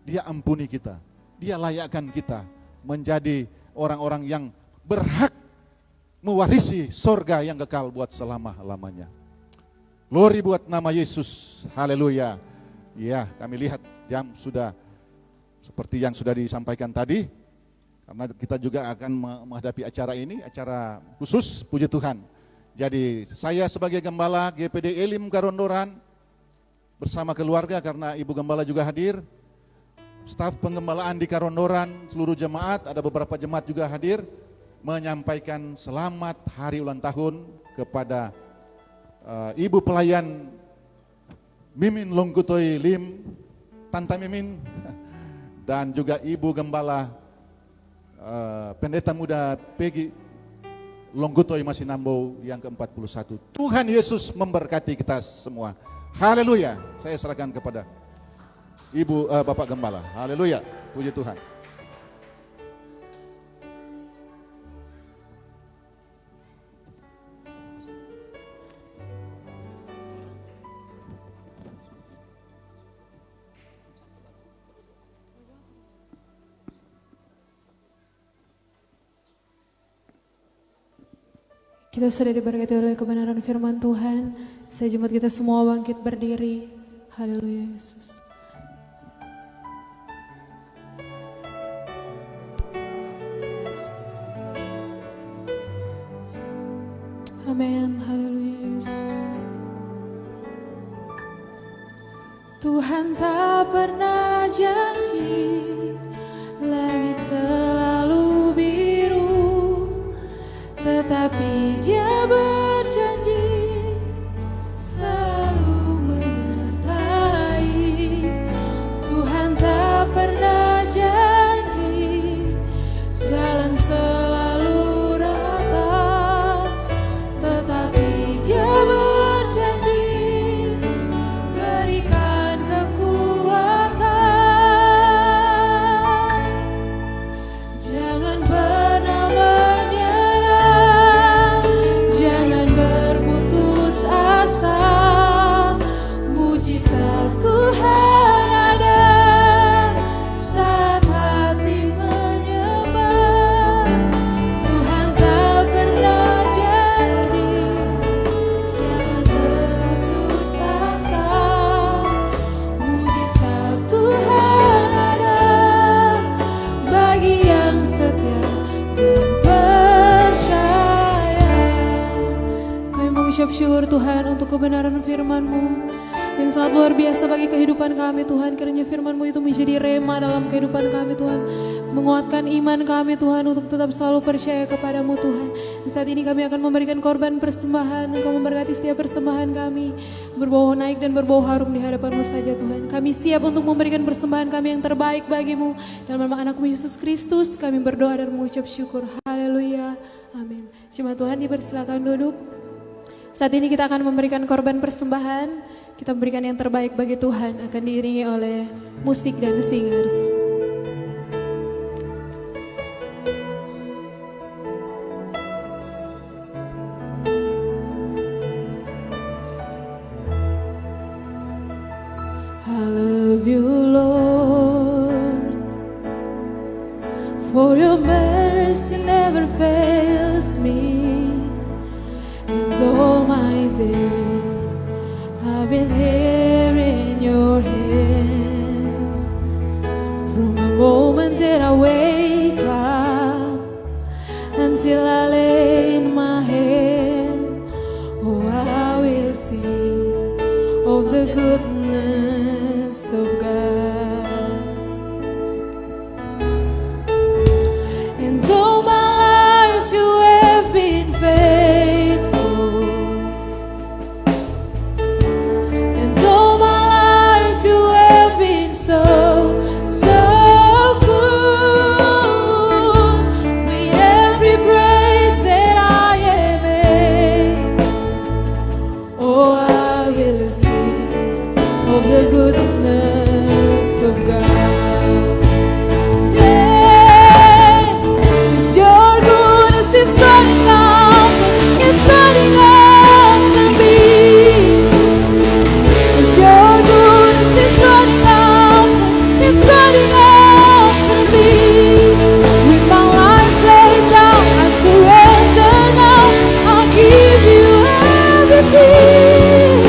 Dia ampuni kita, Dia layakkan kita menjadi orang-orang yang berhak mewarisi sorga yang kekal buat selama-lamanya. Glory buat nama Yesus, haleluya. Ya, kami lihat jam sudah seperti yang sudah disampaikan tadi. Karena kita juga akan menghadapi acara ini, acara khusus, puji Tuhan. Jadi saya sebagai gembala GPD Elim Karondoran bersama keluarga, karena Ibu Gembala juga hadir, staf penggembalaan di Karondoran, seluruh jemaat, ada beberapa jemaat juga hadir, menyampaikan selamat hari ulang tahun kepada Ibu pelayan Mimin Longkutoi Lim, Tanta Mimin, dan juga Ibu Gembala Pendeta Muda Peggy Longkutoi Masinambo yang ke-41. Tuhan Yesus memberkati kita semua. Haleluya. Saya serahkan kepada Ibu Bapak Gembala. Haleluya. Puji Tuhan. Kita sudah diberkati oleh kebenaran firman Tuhan. Saya jemput kita semua bangkit berdiri. Haleluya Yesus. Amin. Haleluya Yesus. Tuhan tak pernah janji langit selalu biru, tetapi Dia berjanji selalu menyertai. Tuhan tak pernah janji jalan selalu rata, tetapi Dia berjanji berikan kekuatan. Jangan pernah menyerah, jangan berputus asa. Mujizat Tuhan ada saat hati menyembah. Tuhan tak pernah janji jangan berputus asa. Mujizat Tuhan ada bagi yang setia dan percaya. Kami mengucap syukur Tuhan untuk kebenaran firman-Mu yang sangat luar biasa bagi kehidupan kami Tuhan. Kiranya firman-Mu itu menjadi rema dalam kehidupan kami Tuhan, menguatkan iman kami Tuhan untuk tetap selalu percaya kepadamu Tuhan. Dan saat ini kami akan memberikan korban persembahan. Engkau memberkati setiap persembahan kami, berbau naik dan berbau harum di hadapan-Mu saja Tuhan. Kami siap untuk memberikan persembahan kami yang terbaik bagi-Mu. Dalam nama anak-Mu Yesus Kristus kami berdoa dan mengucap syukur. Haleluya, amin. Jemaat Tuhan dipersilakan duduk. Saat ini kita akan memberikan korban persembahan. Kita memberikan yang terbaik bagi Tuhan, akan diiringi oleh musik dan singers. I love you Lord, for your mercy never fails me, and all my days I've been here I wake up, until I lay in my head, oh, I will sing of the goodness of God. And all my life you have been faithful, and all my life you have been so good. With every breath that I am able, oh, I will sing of the goodness of God. Yeah, 'cause your goodness is running after, it's running after me. 'Cause your goodness is running after, it's running after me. With my life laid down, I surrender now. I'll give you everything.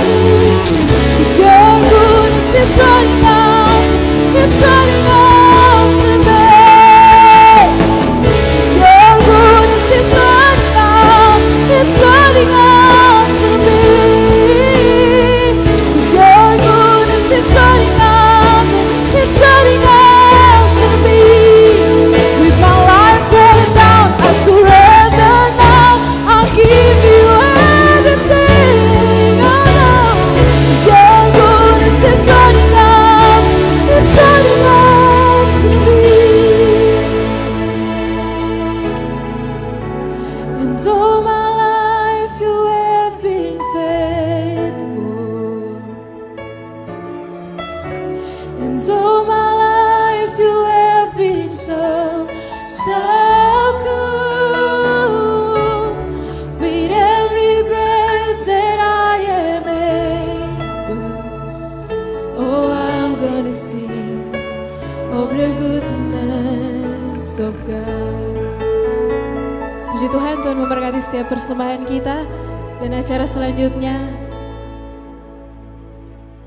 'Cause your goodness is running after, it's running after me. 'Cause your goodness is running after, it's running after me. 'Cause your goodness is running after, it's running after me. With my life laid down, I surrender now. I'll give you everything. Oh no. 'Cause your goodness is running after, it's running after me. And all my life you have been faithful, and all my life you have been so good. With every breath that I am able, oh, I'm gonna sing of the goodness of God. Puji Tuhan, Tuhan memberkati setiap persembahan kita. Dan acara selanjutnya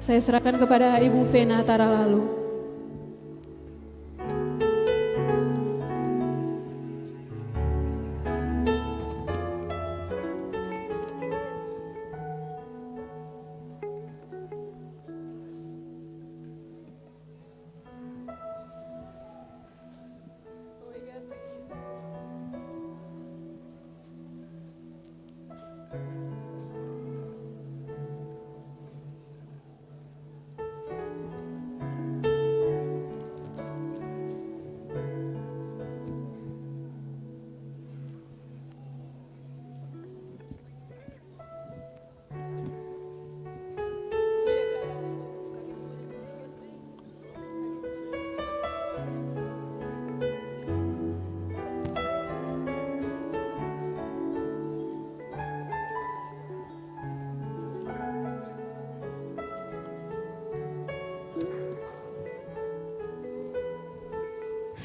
saya serahkan kepada Ibu Vena Taralalu.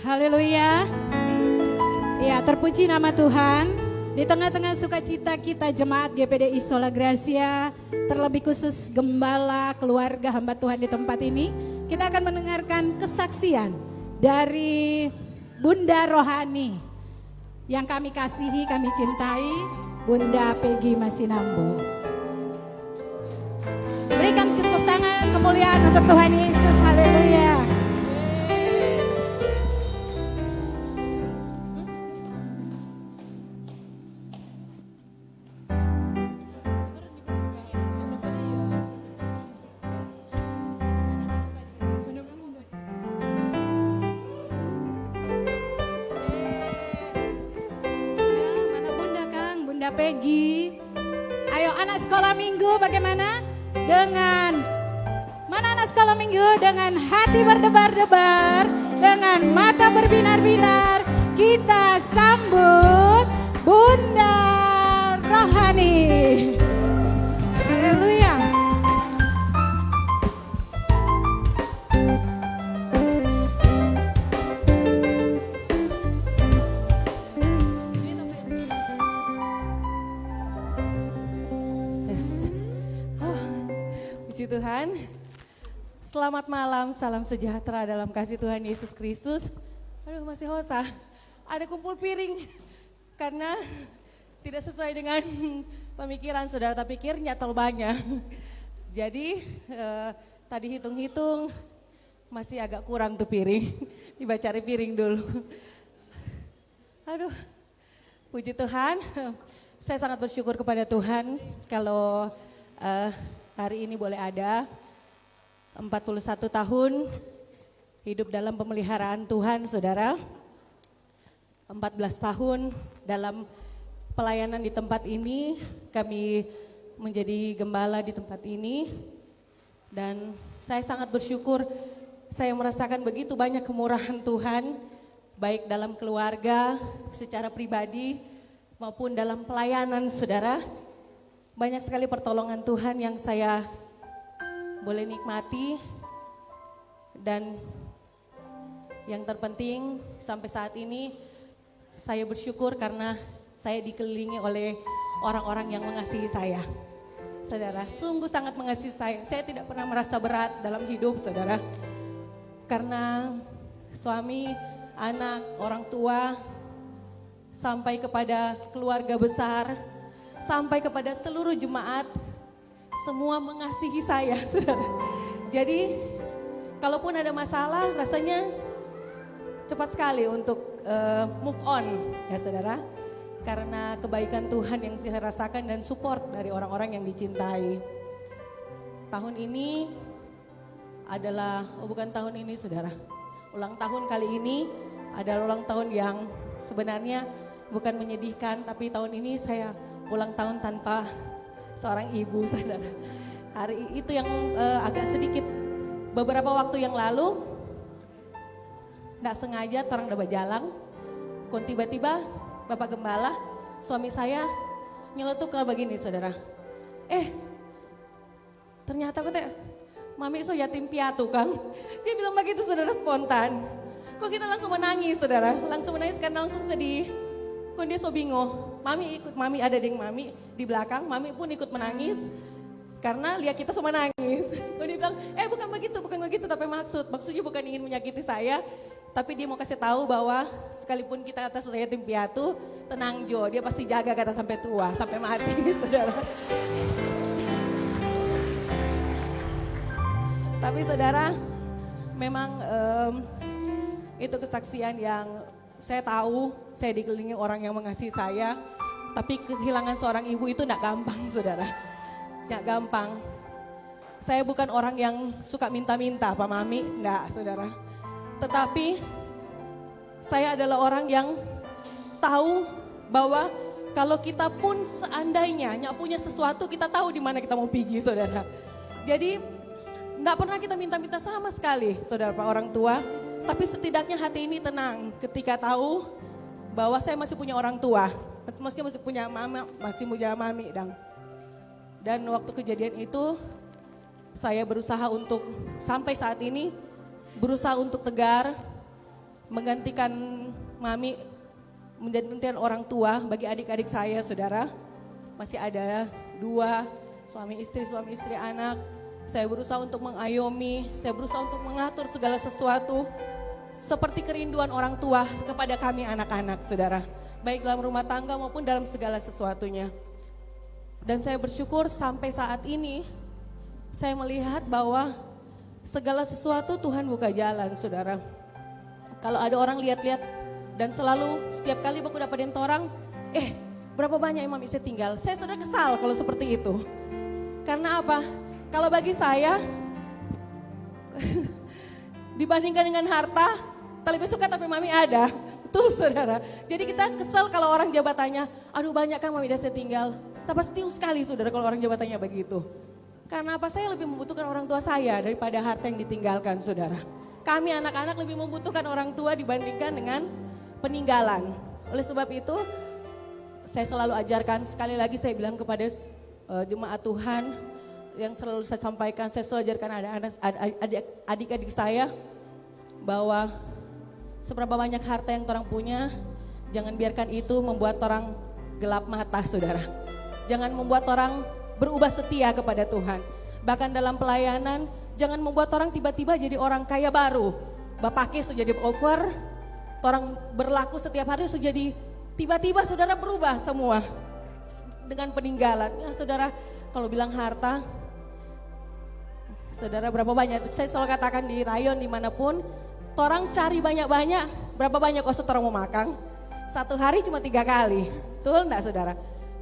Haleluya. Ya, terpuji nama Tuhan. Di tengah-tengah sukacita kita jemaat GPDI Sola Gracia, terlebih khusus gembala keluarga hamba Tuhan di tempat ini, kita akan mendengarkan kesaksian dari Bunda Rohani yang kami kasihi, kami cintai, Bunda Peggy Masinambo. Berikan tepuk tangan kemuliaan untuk Tuhan Yesus. Haleluya. Peggy. Ayo anak sekolah minggu bagaimana? Dengan mana anak sekolah minggu? Dengan hati berdebar-debar, dengan mata berbinar-binar, kita sambut Bunda Rohani. Haleluya. Puji Tuhan. Selamat malam, salam sejahtera dalam kasih Tuhan Yesus Kristus. Aduh masih hosa. Ada kumpul piring karena tidak sesuai dengan pemikiran saudara, tak pikirnya terlalu banyak. Jadi tadi hitung-hitung masih agak kurang tuh piring. Dibaca cari piring dulu. Aduh, puji Tuhan. Saya sangat bersyukur kepada Tuhan kalau hari ini boleh ada 41 tahun hidup dalam pemeliharaan Tuhan, saudara. 14 tahun dalam pelayanan di tempat ini, kami menjadi gembala di tempat ini. Dan saya sangat bersyukur, saya merasakan begitu banyak kemurahan Tuhan, baik dalam keluarga, secara pribadi, maupun dalam pelayanan, saudara. Banyak sekali pertolongan Tuhan yang saya boleh nikmati. Dan yang terpenting sampai saat ini saya bersyukur karena saya dikelilingi oleh orang-orang yang mengasihi saya. Saudara, sungguh sangat mengasihi saya. Saya tidak pernah merasa berat dalam hidup, saudara. Karena suami, anak, orang tua, sampai kepada keluarga besar, sampai kepada seluruh jemaat, semua mengasihi saya, saudara. Jadi, kalaupun ada masalah, rasanya cepat sekali untuk move on, ya saudara. Karena kebaikan Tuhan yang saya rasakan dan support dari orang-orang yang dicintai. Tahun ini adalah, bukan tahun ini saudara, ulang tahun kali ini adalah ulang tahun yang sebenarnya bukan menyedihkan, tapi tahun ini saya ulang tahun tanpa seorang ibu, saudara. Hari itu yang agak sedikit, beberapa waktu yang lalu, tidak sengaja orang udah berjalan, kok tiba-tiba Bapak Gembala, suami saya nyeletuk kalau begini, saudara. Ternyata kok mami so yatim piatu, Kang. Dia bilang begitu, saudara, spontan. Kok kita langsung menangis, saudara. Langsung menangis karena langsung sedih. Kok dia so bingung. Mami ada deng mami di belakang. Mami pun ikut menangis karena lihat kita semua nangis. Kok dia bilang, bukan begitu. Tapi maksudnya bukan ingin menyakiti saya. Tapi dia mau kasih tahu bahwa sekalipun kita atas yatim piatu, tenang Jo, dia pasti jaga kata sampai tua, sampai mati, saudara. Tapi saudara, memang itu kesaksian yang saya tahu, saya dikelilingi orang yang mengasihi saya. Tapi kehilangan seorang ibu itu tidak gampang, saudara. Tidak gampang. Saya bukan orang yang suka minta-minta, Pak Mami, enggak, saudara. Tetapi saya adalah orang yang tahu bahwa kalau kita pun seandainya punya sesuatu, kita tahu di mana kita mau pergi, saudara. Jadi enggak pernah kita minta-minta sama sekali, saudara, Pak orang tua. Tapi setidaknya hati ini tenang ketika tahu bahwa saya masih punya orang tua, masih punya mama, masih punya mami, dan waktu kejadian itu saya berusaha untuk sampai saat ini berusaha untuk tegar, menggantikan mami, menjadi orang tua bagi adik-adik saya, saudara. Masih ada 2 suami istri anak. Saya berusaha untuk mengayomi, saya berusaha untuk mengatur segala sesuatu seperti kerinduan orang tua kepada kami anak-anak, saudara. Baik dalam rumah tangga maupun dalam segala sesuatunya. Dan saya bersyukur sampai saat ini saya melihat bahwa segala sesuatu Tuhan buka jalan, saudara. Kalau ada orang lihat-lihat dan selalu setiap kali aku dapatin orang, berapa banyak yang mami saya tinggal. Saya sudah kesal kalau seperti itu. Karena apa? Kalau bagi saya, dibandingkan dengan harta, tak lebih suka tapi mami ada. Betul, saudara. Jadi kita kesal kalau orang jabatannya, aduh banyak kan mami saya tinggal. Tak pasti sekali, saudara, kalau orang jabatannya begitu. Karena apa? Saya lebih membutuhkan orang tua saya daripada harta yang ditinggalkan, saudara. Kami anak-anak lebih membutuhkan orang tua dibandingkan dengan peninggalan. Oleh sebab itu, saya selalu ajarkan, sekali lagi saya bilang kepada jemaat Tuhan, yang selalu saya sampaikan, saya selalu ajarkan adik-adik saya, bahwa seberapa banyak harta yang orang punya, jangan biarkan itu membuat orang gelap mata, saudara. Jangan membuat orang berubah setia kepada Tuhan. Bahkan dalam pelayanan, jangan membuat orang tiba-tiba jadi orang kaya baru. Bapaknya sudah jadi over, Orang berlaku setiap hari sudah jadi tiba-tiba saudara berubah semua dengan peninggalan. Ya saudara, kalau bilang harta, saudara berapa banyak? Saya selalu katakan di rayon dimanapun, orang cari banyak-banyak, berapa banyak kok orang mau makan? Satu hari cuma 3 kali, betul enggak saudara?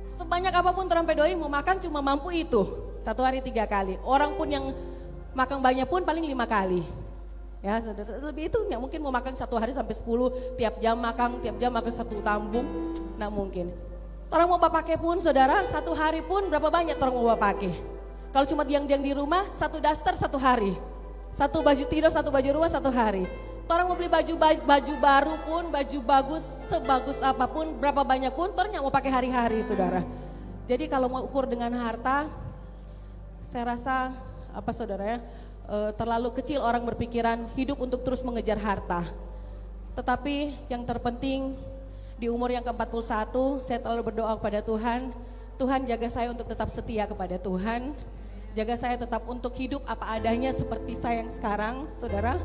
Sebanyak apapun orang pedoi mau makan cuma mampu itu, satu hari 3 kali. Orang pun yang makan banyak pun paling 5 kali. Ya saudara, lebih itu nggak mungkin mau makan satu hari sampai 10, tiap jam makan 1 tambung, nggak mungkin. Orang mau pakai pun saudara, satu hari pun berapa banyak orang mau pakai. Kalau cuma diang-diang di rumah, 1 daster 1 hari. 1 baju tidur, 1 baju rumah 1 hari. Orang mau beli baju baru pun, baju bagus, sebagus apapun, berapa banyak pun, orang nggak mau pakai hari-hari saudara. Jadi kalau mau ukur dengan harta, saya rasa apa saudara ya, terlalu kecil orang berpikiran hidup untuk terus mengejar harta. Tetapi yang terpenting di umur yang ke-41 saya selalu berdoa kepada Tuhan, Tuhan jaga saya untuk tetap setia kepada Tuhan, jaga saya tetap untuk hidup apa adanya seperti saya yang sekarang saudara,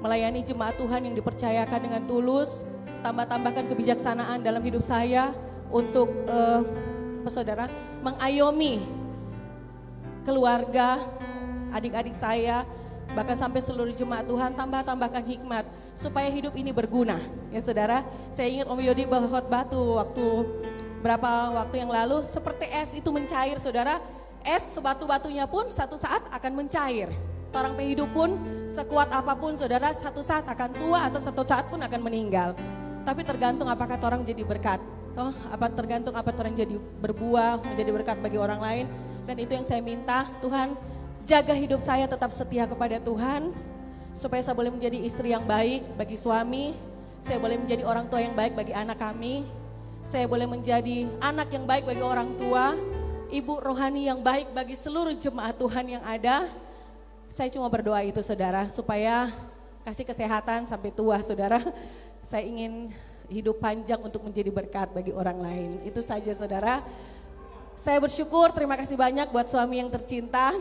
melayani jemaat Tuhan yang dipercayakan dengan tulus, tambah-tambahkan kebijaksanaan dalam hidup saya untuk saudara mengayomi keluarga, adik-adik saya, bahkan sampai seluruh jemaat Tuhan, tambahkan hikmat supaya hidup ini berguna. Ya saudara, saya ingat Om Yodi berkhotbah tuh berapa waktu yang lalu, seperti es itu mencair saudara, es sebatu-batunya pun satu saat akan mencair. Orang hidup pun sekuat apapun saudara, satu saat akan tua atau satu saat pun akan meninggal. Tapi tergantung apakah orang jadi berkat, tergantung apa orang jadi berbuah, menjadi berkat bagi orang lain. Dan itu yang saya minta, Tuhan jaga hidup saya tetap setia kepada Tuhan, supaya saya boleh menjadi istri yang baik bagi suami, saya boleh menjadi orang tua yang baik bagi anak kami, saya boleh menjadi anak yang baik bagi orang tua, ibu rohani yang baik bagi seluruh jemaat Tuhan yang ada. Saya cuma berdoa itu saudara, supaya kasih kesehatan sampai tua saudara. Saya ingin hidup panjang untuk menjadi berkat bagi orang lain. Itu saja saudara. Saya bersyukur, terima kasih banyak buat suami yang tercinta.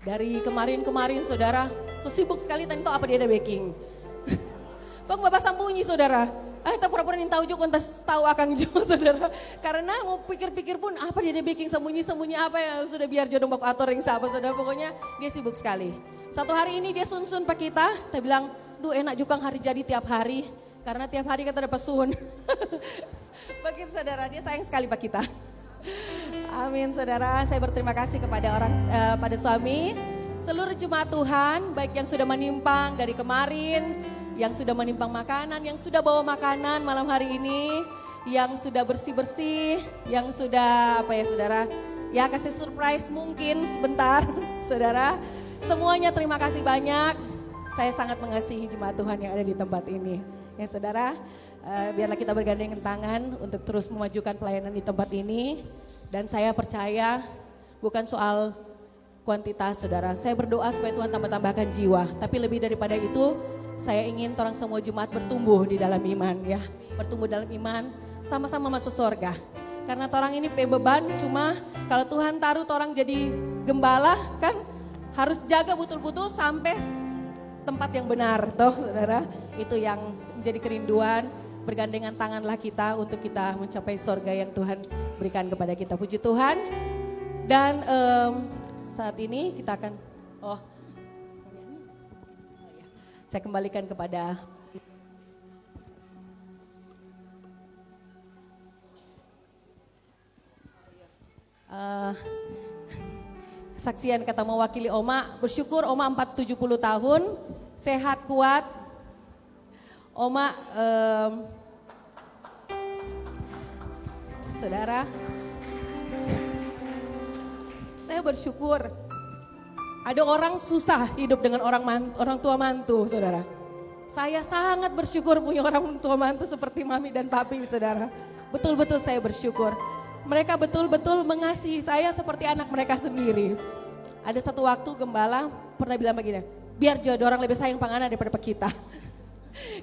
Dari kemarin saudara, sibuk sekali tadi apa dia ada baking. Kok bapak sambunyi saudara? Kita pura-pura tahu juga kontes tahu akan jo saudara. Karena mau pikir-pikir pun apa dia ada baking, sembunyi apa ya sudah biar jodoh baku atur yang siapa saudara. Pokoknya dia sibuk sekali. Satu hari ini dia sun-sun pak kita bilang, duh enak juga hari jadi tiap hari. Karena tiap hari kita ada pesun. Begitu saudara, dia sayang sekali pak kita. Amin saudara, saya berterima kasih kepada pada suami, seluruh jemaat Tuhan, baik yang sudah menimpang dari kemarin, yang sudah menimpang makanan, yang sudah bawa makanan malam hari ini, yang sudah bersih-bersih, yang sudah saudara, ya kasih surprise mungkin sebentar saudara. Semuanya terima kasih banyak, saya sangat mengasihi jemaat Tuhan yang ada di tempat ini. Ya saudara, biarlah kita bergandengan tangan untuk terus memajukan pelayanan di tempat ini. Dan saya percaya bukan soal kuantitas saudara. Saya berdoa supaya Tuhan tambah-tambahkan jiwa. Tapi lebih daripada itu, saya ingin orang semua jemaat bertumbuh di dalam iman ya. Bertumbuh dalam iman, sama-sama masuk surga. Karena orang ini beban, cuma kalau Tuhan taruh orang jadi gembala kan harus jaga betul-betul sampai tempat yang benar toh saudara. Itu yang menjadi kerinduan. Bergandengan tanganlah kita untuk kita mencapai surga yang Tuhan berikan kepada kita. Puji Tuhan. Dan saat ini kita akan saya kembalikan kepada kesaksian kata mewakili Oma. Bersyukur Oma 70 tahun, sehat kuat. Oma, saudara, saya bersyukur ada orang susah hidup dengan orang tua mantu, saudara. Saya sangat bersyukur punya orang tua mantu seperti Mami dan Papi, saudara. Betul-betul saya bersyukur. Mereka betul-betul mengasihi saya seperti anak mereka sendiri. Ada satu waktu gembala pernah bilang begini, biar jodoh orang lebih sayang pangana daripada kita.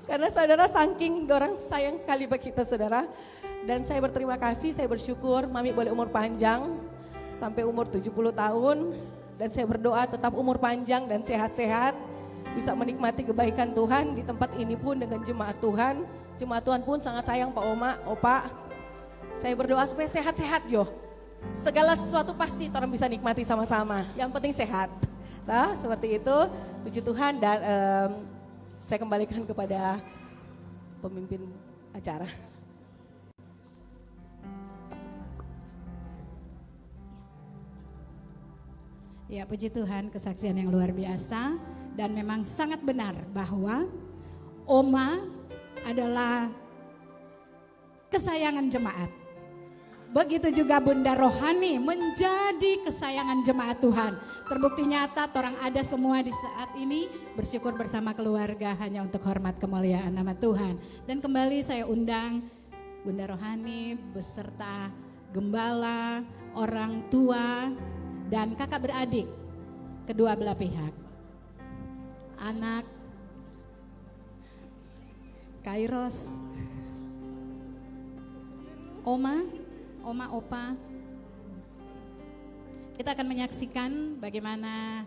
Karena saudara saking orang sayang sekali bagi kita saudara. Dan saya berterima kasih, saya bersyukur Mami boleh umur panjang sampai umur 70 tahun. Dan saya berdoa tetap umur panjang dan sehat-sehat. bisa menikmati kebaikan Tuhan di tempat ini pun dengan jemaat Tuhan. Jemaat Tuhan pun sangat sayang Pak Oma, Opa. Saya berdoa supaya sehat-sehat Jo. Segala sesuatu pasti orang bisa nikmati sama-sama. Yang penting sehat. Nah, seperti itu. Puji Tuhan dan saya kembalikan kepada pemimpin acara. Ya, puji Tuhan, kesaksian yang luar biasa dan memang sangat benar bahwa Oma adalah kesayangan jemaat. Begitu juga Bunda Rohani menjadi kesayangan jemaat Tuhan. Terbukti nyata orang ada semua di saat ini bersyukur bersama keluarga hanya untuk hormat kemuliaan nama Tuhan. Dan kembali saya undang Bunda Rohani beserta gembala, orang tua, dan kakak beradik kedua belah pihak. Anak Kairos, Oma, Opa. Kita akan menyaksikan bagaimana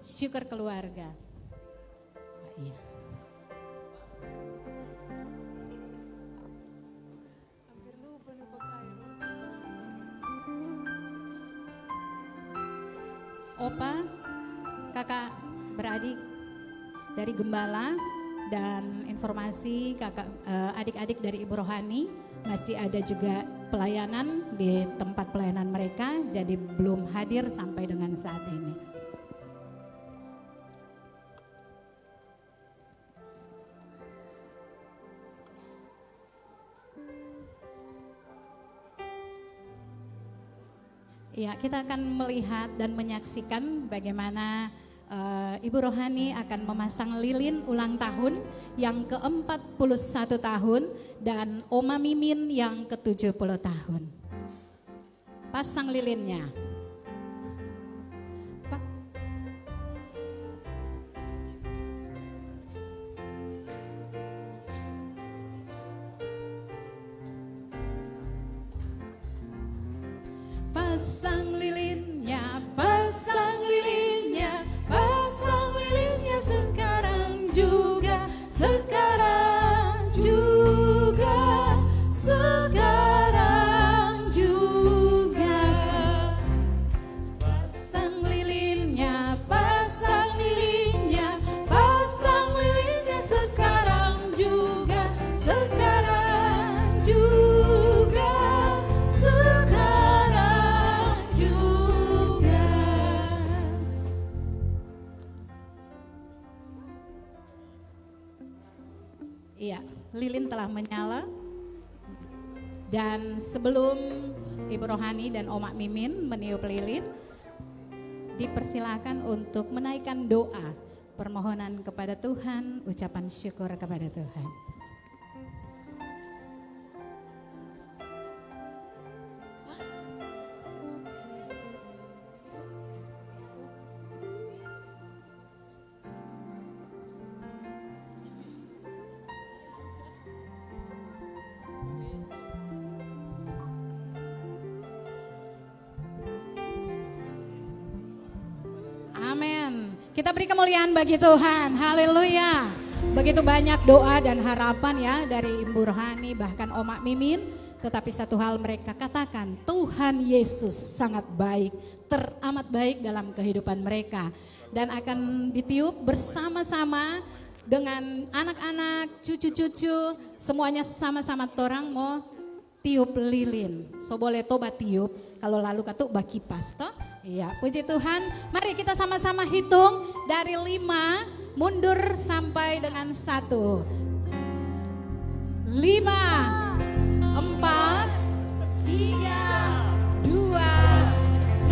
syukur keluarga. Iya. Opa, kakak beradik dari Gembala, dan informasi kakak adik-adik dari Ibu Rohani masih ada juga pelayanan di tempat pelayanan mereka, jadi belum hadir sampai dengan saat ini. Ya, kita akan melihat dan menyaksikan bagaimana Ibu Rohani akan memasang lilin ulang tahun yang ke-41 tahun dan Oma Mimin yang ke-70 tahun. Pasang lilinnya. Pasang lilinnya, pasang lilinnya, pasang lilinnya sekarang juga, sekarang juga, sekarang juga. Pasang lilinnya, pasang lilinnya, pasang lilinnya sekarang juga, sekarang juga, sekarang juga. Iya, lilin telah menyala. Dan sebelum Ibu Rohani dan Oma Mimin meniup lilin, dipersilakan untuk menaikkan doa permohonan kepada Tuhan, ucapan syukur kepada Tuhan. Amin. Kita beri kemuliaan bagi Tuhan. Haleluya. Begitu banyak doa dan harapan ya dari Ibu Rohani bahkan Oma Mimin. Tetapi satu hal mereka katakan, Tuhan Yesus sangat baik, teramat baik dalam kehidupan mereka. Dan akan ditiup bersama-sama dengan anak-anak, cucu-cucu, semuanya sama-sama torang mau tiup lilin. So boleh toba tiup, kalau lalu katuk baki pasto. Iya, puji Tuhan. Mari kita sama-sama hitung dari 5 mundur sampai dengan 1. 5, 4, 3, 2,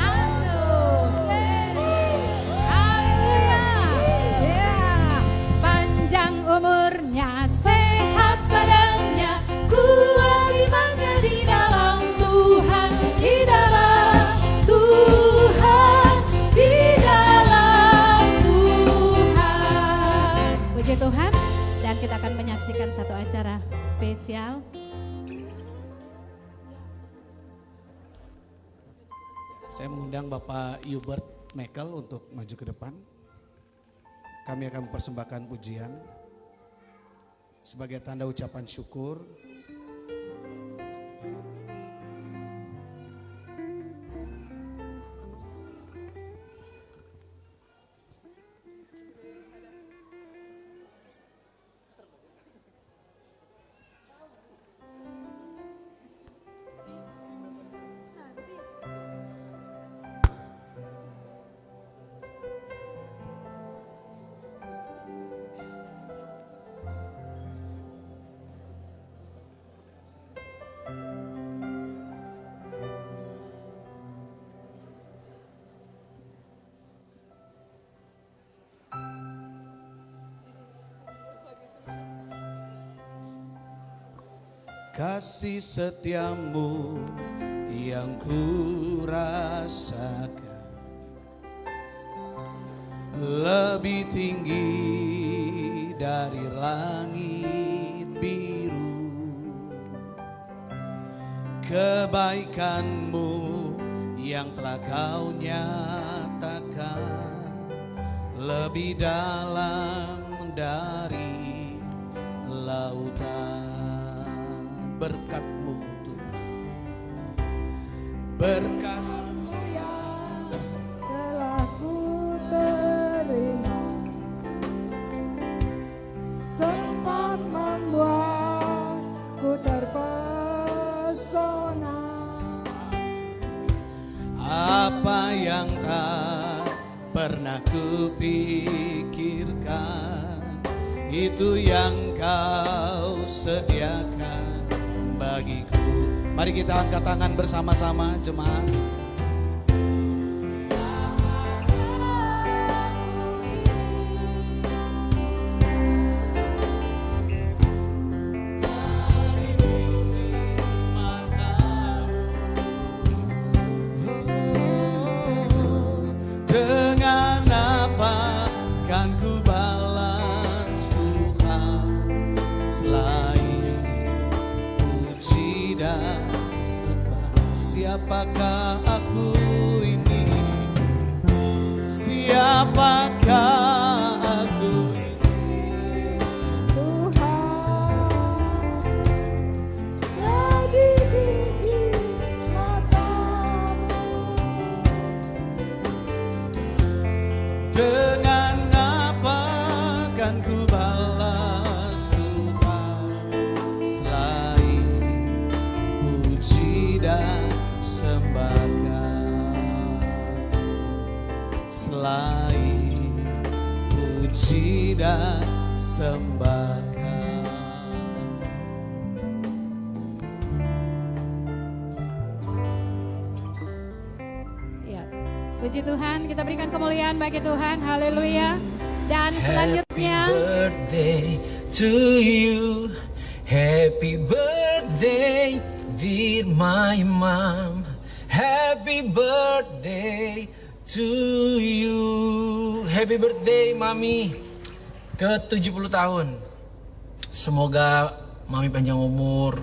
1. Haleluya. Ya, panjang umurnya, sehat badannya, kuat imannya di dalam Tuhan, di dalam Tuhan, di dalam Tuhan. Puji Tuhan. Dan kita akan menyaksikan satu acara spesial. Saya mengundang Bapak Hubert Mekel untuk maju ke depan. kami akan mempersembahkan pujian sebagai tanda ucapan syukur. Kasih setiamu yang ku rasakan lebih tinggi dari langit biru. Kebaikanmu yang telah kau nyatakan lebih dalam dari lautan. Berkat-Mu Tuhan, berkat-Mu yang telah ku terima sempat membuatku terpesona. Apa yang tak pernah kupikirkan, itu yang Kau sediakan bagiku. Mari kita angkat tangan bersama-sama jemaat. Dengan apa kan ku balas Tuhan selain puji dan sembah? Siapakah aku ini? Siapakah aku ini? Tuhan jadi biji matamu. Dengan apa kan ku balas Tuhan selain puji dan sembahkan? Selain puji dan sembahkan. Ya, puji Tuhan, kita berikan kemuliaan bagi Tuhan, haleluya. Dan selanjutnya, Happy birthday to you. Happy birthday dear my mom. Happy birthday to you. Happy birthday Mami ke 70 tahun. Semoga Mami panjang umur,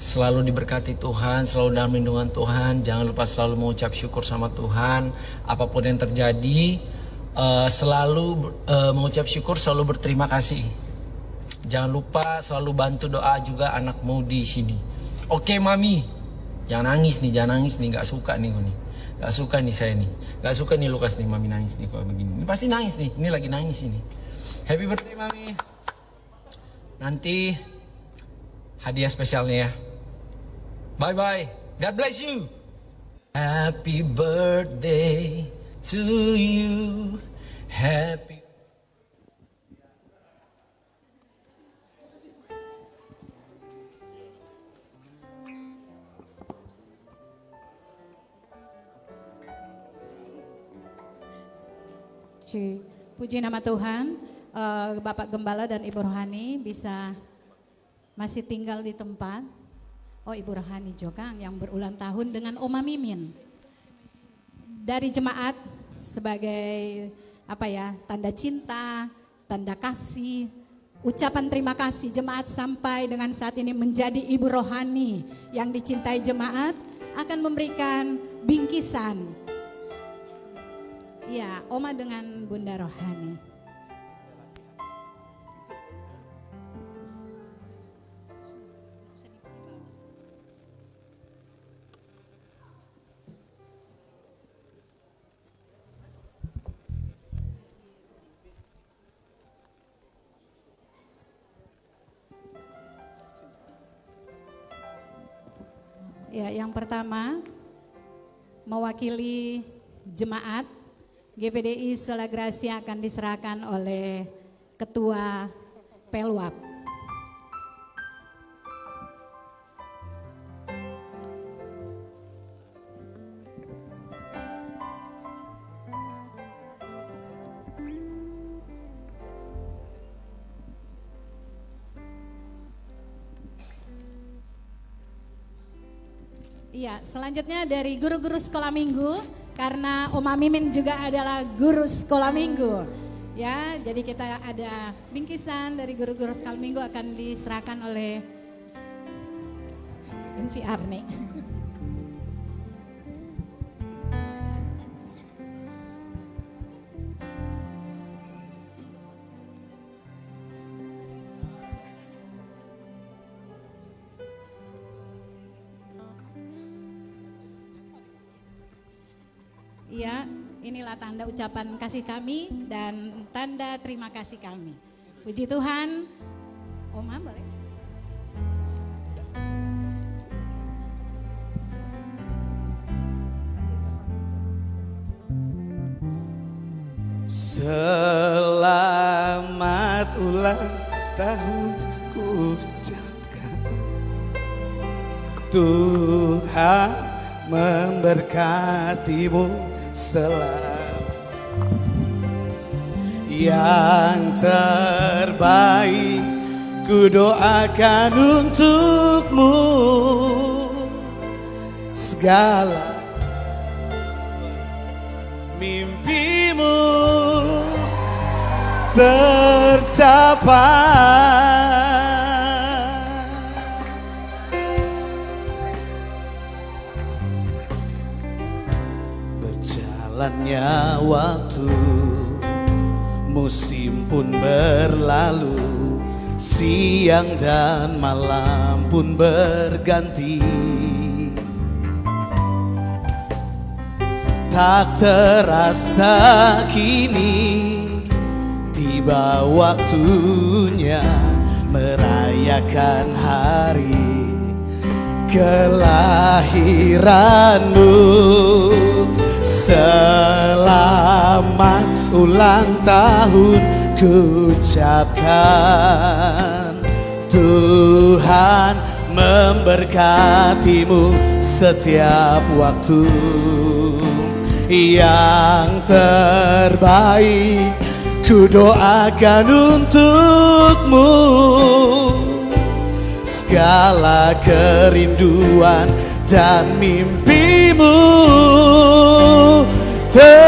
selalu diberkati Tuhan, selalu dalam lindungan Tuhan. Jangan lupa selalu mengucap syukur sama Tuhan. Apapun yang terjadi, selalu mengucap syukur, selalu berterima kasih. Jangan lupa selalu bantu doa juga anakmu di sini. Oke Mami, jangan nangis nih, gak suka nih gue nih. Gak suka nih saya nih, gak suka nih Lukas nih, Mami nangis nih kalau begini. Ini pasti nangis nih, ini lagi nangis ini. Happy birthday Mami. Nanti hadiah spesialnya ya. Bye bye, God bless you. Happy birthday to you. Happy. puji nama Tuhan, Bapak Gembala dan Ibu Rohani bisa masih tinggal di tempat. Oh, Ibu Rohani juga yang berulang tahun dengan Oma Mimin. Dari jemaat sebagai tanda cinta, tanda kasih, ucapan terima kasih jemaat sampai dengan saat ini menjadi Ibu Rohani yang dicintai jemaat akan memberikan bingkisan. Ya, Oma dengan Bunda Rohani. Ya, yang pertama mewakili jemaat GPDI Sola Gracia akan diserahkan oleh Ketua Pelwap. Iya, selanjutnya dari guru-guru sekolah minggu, karena Oma Mimin juga adalah guru sekolah minggu. Ya, jadi kita ada bingkisan dari guru-guru sekolah minggu akan diserahkan oleh Enci Arni. Ya, inilah tanda ucapan kasih kami dan tanda terima kasih kami. Puji Tuhan. Oma boleh? Selamat ulang tahun ku ucapkan, Tuhan memberkatimu selalu. Yang terbaik ku doakan untukmu, segala mimpimu tercapai. Berjalannya waktu, musim pun berlalu, siang dan malam pun berganti. Tak terasa kini tiba waktunya merayakan hari kelahiranmu. Selamat ulang tahun ku ucapkan, Tuhan memberkatimu setiap waktu. Yang terbaik ku doakan untukmu, segala kerinduan dan mimpimu tercapai.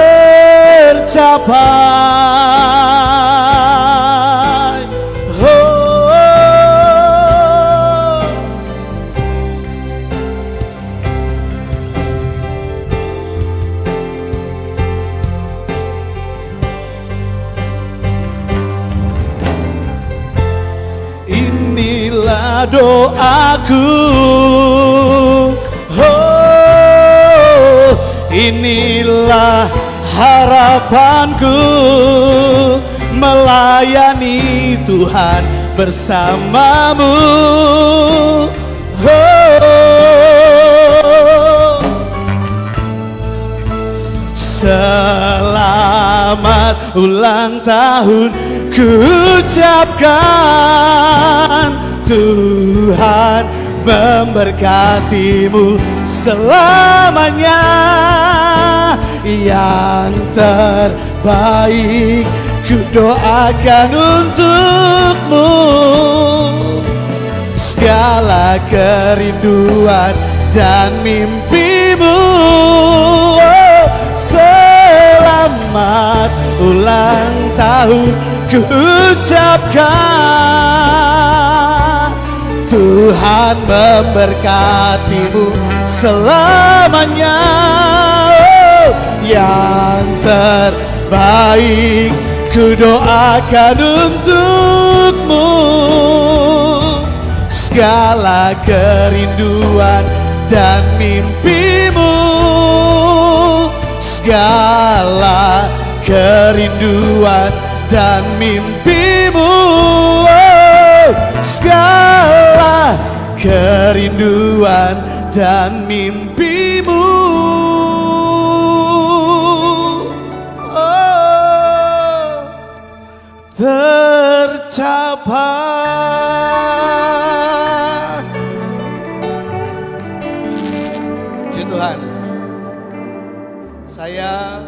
Inilah doaku, inilah harapanku, melayani Tuhan bersamamu. Selamat ulang tahun ku ucapkan, Tuhan memberkatimu selamanya. Yang terbaik ku doakan untukmu, segala kerinduan dan mimpimu. Selamat ulang tahun ku ucapkan, Tuhan memberkatimu selamanya. Yang terbaik ku doakan untukmu, segala kerinduan dan mimpimu, segala kerinduan dan mimpimu, segala kerinduan dan mimpimu. Oh, tercapai. Puji Tuhan. Saya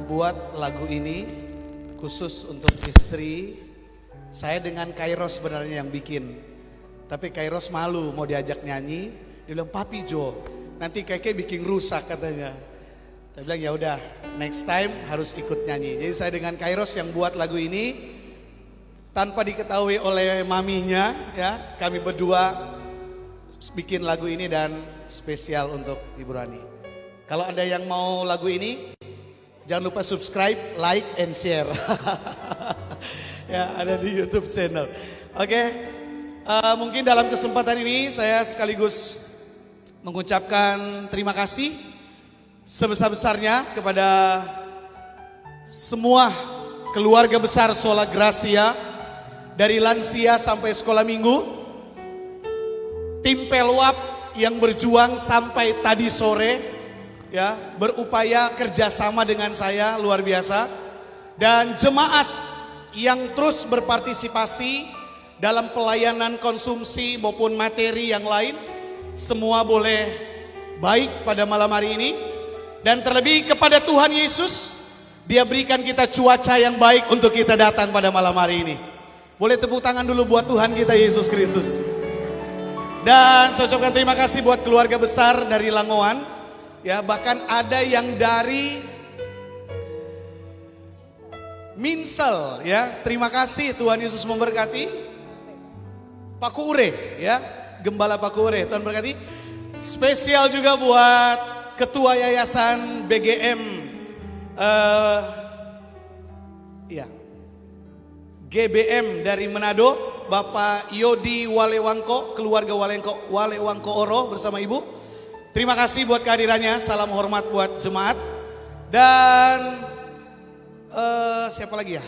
buat lagu ini khusus untuk istri. Saya dengan Kairos sebenarnya yang bikin. Tapi Kairos malu mau diajak nyanyi. Dia bilang, "Papi Jo, nanti Keke bikin rusak," katanya. Saya bilang, "Ya udah, next time harus ikut nyanyi." Jadi saya dengan Kairos yang buat lagu ini tanpa diketahui oleh maminya, ya. Kami berdua bikin lagu ini dan spesial untuk Ibu Rani. Kalau ada yang mau lagu ini, jangan lupa subscribe, like, and share. Ya, ada di YouTube channel. Oke, mungkin dalam kesempatan ini saya sekaligus mengucapkan terima kasih sebesar-besarnya kepada semua keluarga besar Sola Gracia, dari lansia sampai sekolah minggu, tim Pelwap yang berjuang sampai tadi sore, ya, berupaya kerjasama dengan saya luar biasa, dan jemaat yang terus berpartisipasi dalam pelayanan konsumsi maupun materi yang lain, semua boleh baik pada malam hari ini. Dan terlebih kepada Tuhan Yesus, Dia berikan kita cuaca yang baik untuk kita datang pada malam hari ini. Boleh tepuk tangan dulu buat Tuhan kita Yesus Kristus. Dan saya ucapkan terima kasih buat keluarga besar dari Langoan. Ya, bahkan ada yang dari Minsel, ya. Terima kasih, Tuhan Yesus memberkati. Pakure, ya, Gembala Pakure, Tuhan berkati. Spesial juga buat Ketua Yayasan BGM, ya, GBM dari Manado, Bapak Yodi Walewangko, keluarga Walewangko Oro bersama Ibu. Terima kasih buat kehadirannya, salam hormat buat jemaat. Dan siapa lagi ya?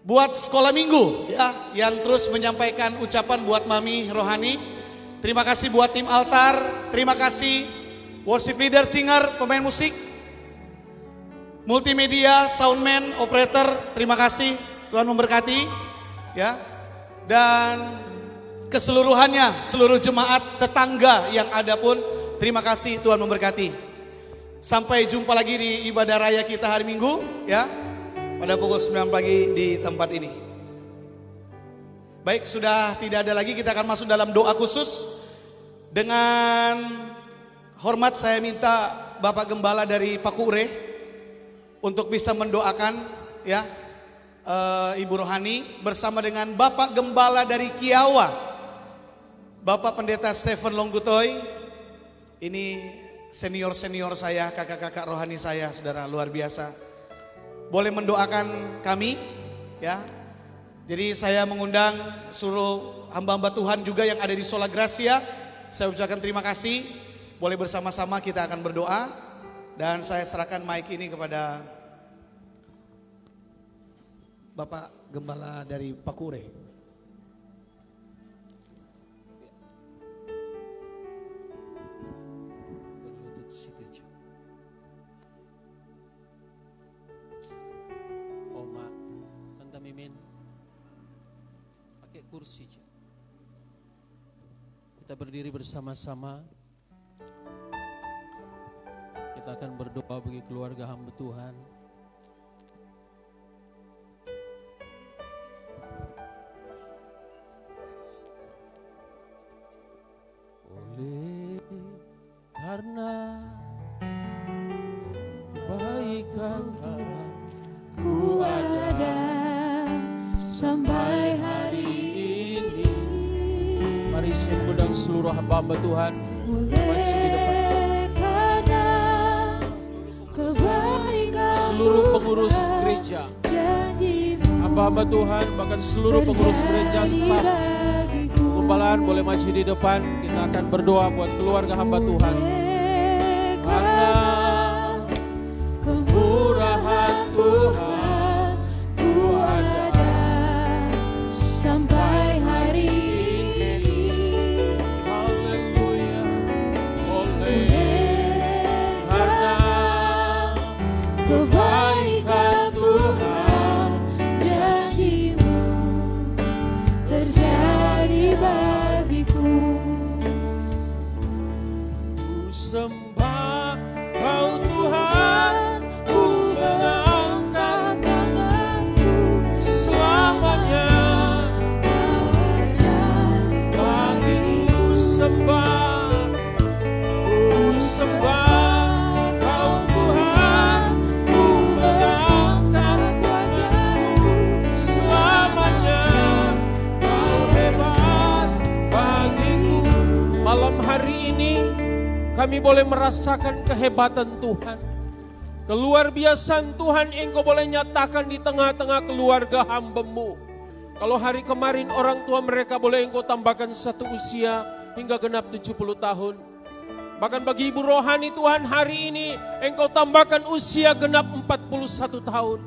Buat sekolah minggu, ya, yang terus menyampaikan ucapan buat Mami Rohani. Terima kasih buat tim altar, terima kasih worship leader, singer, pemain musik, multimedia, soundman, operator, terima kasih, Tuhan memberkati, ya. Dan keseluruhannya, seluruh jemaat tetangga yang ada pun, terima kasih, Tuhan memberkati. Sampai jumpa lagi di ibadah raya kita hari Minggu, ya, pada pukul 9 pagi di tempat ini. Baik, sudah tidak ada lagi, kita akan masuk dalam doa khusus. Dengan hormat saya minta Bapak Gembala dari Pakure untuk bisa mendoakan, ya, Ibu Rohani bersama dengan Bapak Gembala dari Kiawa, Bapak Pendeta Stephen Longgutoy. Ini senior-senior saya, kakak-kakak rohani saya, saudara, luar biasa. Boleh mendoakan kami, ya. Jadi saya mengundang seluruh hamba-hamba Tuhan juga yang ada di Sola Gracia. Saya ucapkan terima kasih. Boleh bersama-sama kita akan berdoa. Dan saya serahkan mic ini kepada Bapak Gembala dari Pakure. Oma, Tante Mimin, pakai kursi. Kita berdiri bersama-sama. Kita akan berdoa bagi keluarga hamba Tuhan. Oleh karena kebaikan Tuhan, ku ada sampai hari ini. Mari sembah seluruh hamba-hamba Tuhan. Maju di depan. Seluruh pengurus gereja, hamba-hamba Tuhan, bahkan seluruh pengurus gereja, staf, gembala boleh maju di depan. Kita akan berdoa buat keluarga hamba Tuhan. Karena kemurahan Tuhan, ku ada sampai hari ini. Haleluya. terjadi bagiku. Ku sembah Kau Tuhan, ku mengangkat tanganku selamanya. Bagiku sembah, ku sembah Kau Tuhan, ku mengangkat wajahku selamanya. Kau hebat bagiku. Malam hari ini kami boleh merasakan kehebatan Tuhan. Keluar biasaan Tuhan Engkau boleh nyatakan di tengah-tengah keluarga hamba-Mu. Kalau hari kemarin orang tua mereka boleh Engkau tambahkan satu usia hingga genap 70 tahun. Bahkan bagi ibu rohani Tuhan hari ini Engkau tambahkan usia genap 41 tahun.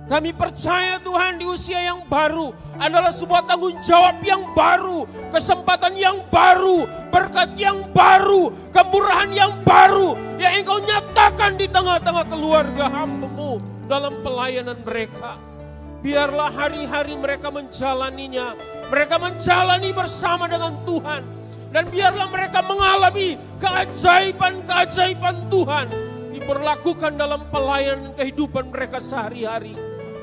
Kami percaya Tuhan di usia yang baru adalah sebuah tanggung jawab yang baru, kesempatan yang baru, berkat yang baru, kemurahan yang baru yang Engkau nyatakan di tengah-tengah keluarga hamba-Mu dalam pelayanan mereka. Biarlah hari-hari mereka menjalaninya, mereka menjalani bersama dengan Tuhan. Dan biarlah mereka mengalami keajaiban-keajaiban Tuhan diberlakukan dalam pelayanan kehidupan mereka sehari-hari.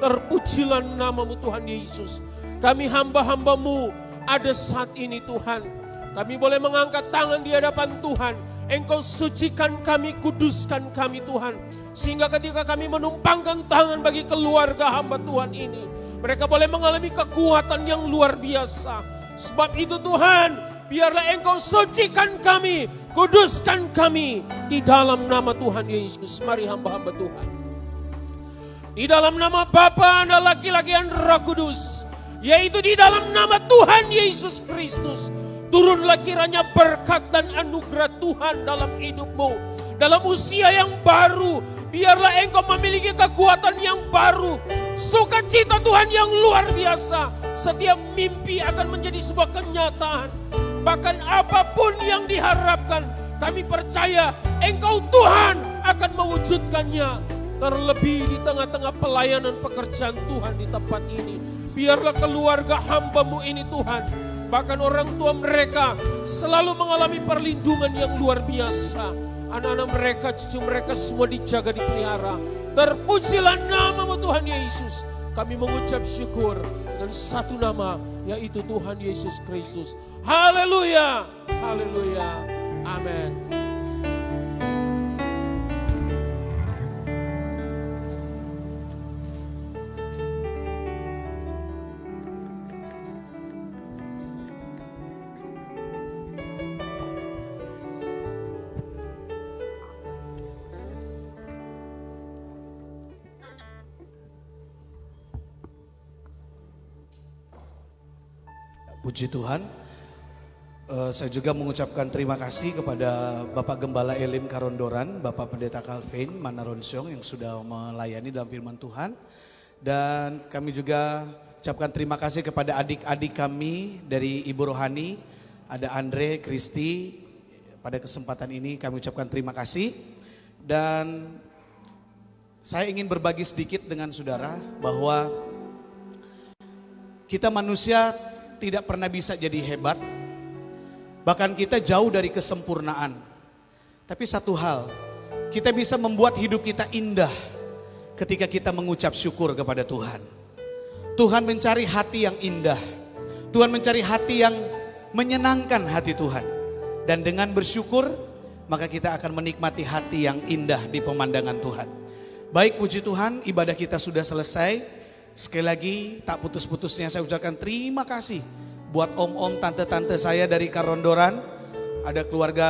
Terpujilah nama-Mu Tuhan Yesus. Kami hamba-hamba-Mu ada saat ini Tuhan. Kami boleh mengangkat tangan di hadapan Tuhan. Engkau sucikan kami, kuduskan kami Tuhan. Sehingga ketika kami menumpangkan tangan bagi keluarga hamba Tuhan ini, mereka boleh mengalami kekuatan yang luar biasa. Sebab itu Tuhan, biarlah Engkau sucikan kami, kuduskan kami di dalam nama Tuhan Yesus. Mari hamba-hamba Tuhan. Di dalam nama Bapa dan Laki-laki dan Roh Kudus, yaitu di dalam nama Tuhan Yesus Kristus, turunlah kiranya berkat dan anugerah Tuhan dalam hidupmu. Dalam usia yang baru, biarlah Engkau memiliki kekuatan yang baru, sukacita Tuhan yang luar biasa. Setiap mimpi akan menjadi sebuah kenyataan. Bahkan apapun yang diharapkan, kami percaya Engkau Tuhan akan mewujudkannya. Terlebih di tengah-tengah pelayanan pekerjaan Tuhan di tempat ini. Biarlah keluarga hamba-Mu ini Tuhan, bahkan orang tua mereka selalu mengalami perlindungan yang luar biasa. Anak-anak mereka, cucu mereka semua dijaga, dipelihara. Terpujilah nama-Mu Tuhan Yesus. Kami mengucap syukur dengan satu nama, yaitu Tuhan Yesus Kristus. Haleluya, haleluya, amin. Puji Tuhan, saya juga mengucapkan terima kasih kepada Bapak Gembala Elim Karondoran, Bapak Pendeta Calvin Manaronsong yang sudah melayani dalam firman Tuhan. Dan kami juga ucapkan terima kasih kepada adik-adik kami dari Ibu Rohani, ada Andre, Kristi. Pada kesempatan ini kami ucapkan terima kasih. Dan saya ingin berbagi sedikit dengan saudara bahwa kita manusia tidak pernah bisa jadi hebat, bahkan kita jauh dari kesempurnaan. Tapi satu hal, kita bisa membuat hidup kita indah ketika kita mengucap syukur kepada Tuhan. Tuhan mencari hati yang indah, Tuhan mencari hati yang menyenangkan hati Tuhan. Dan dengan bersyukur, maka kita akan menikmati hati yang indah di pemandangan Tuhan. Baik, puji Tuhan, ibadah kita sudah selesai. Sekali lagi tak putus-putusnya saya ucapkan terima kasih buat om-om, tante-tante saya dari Karondoran. Ada keluarga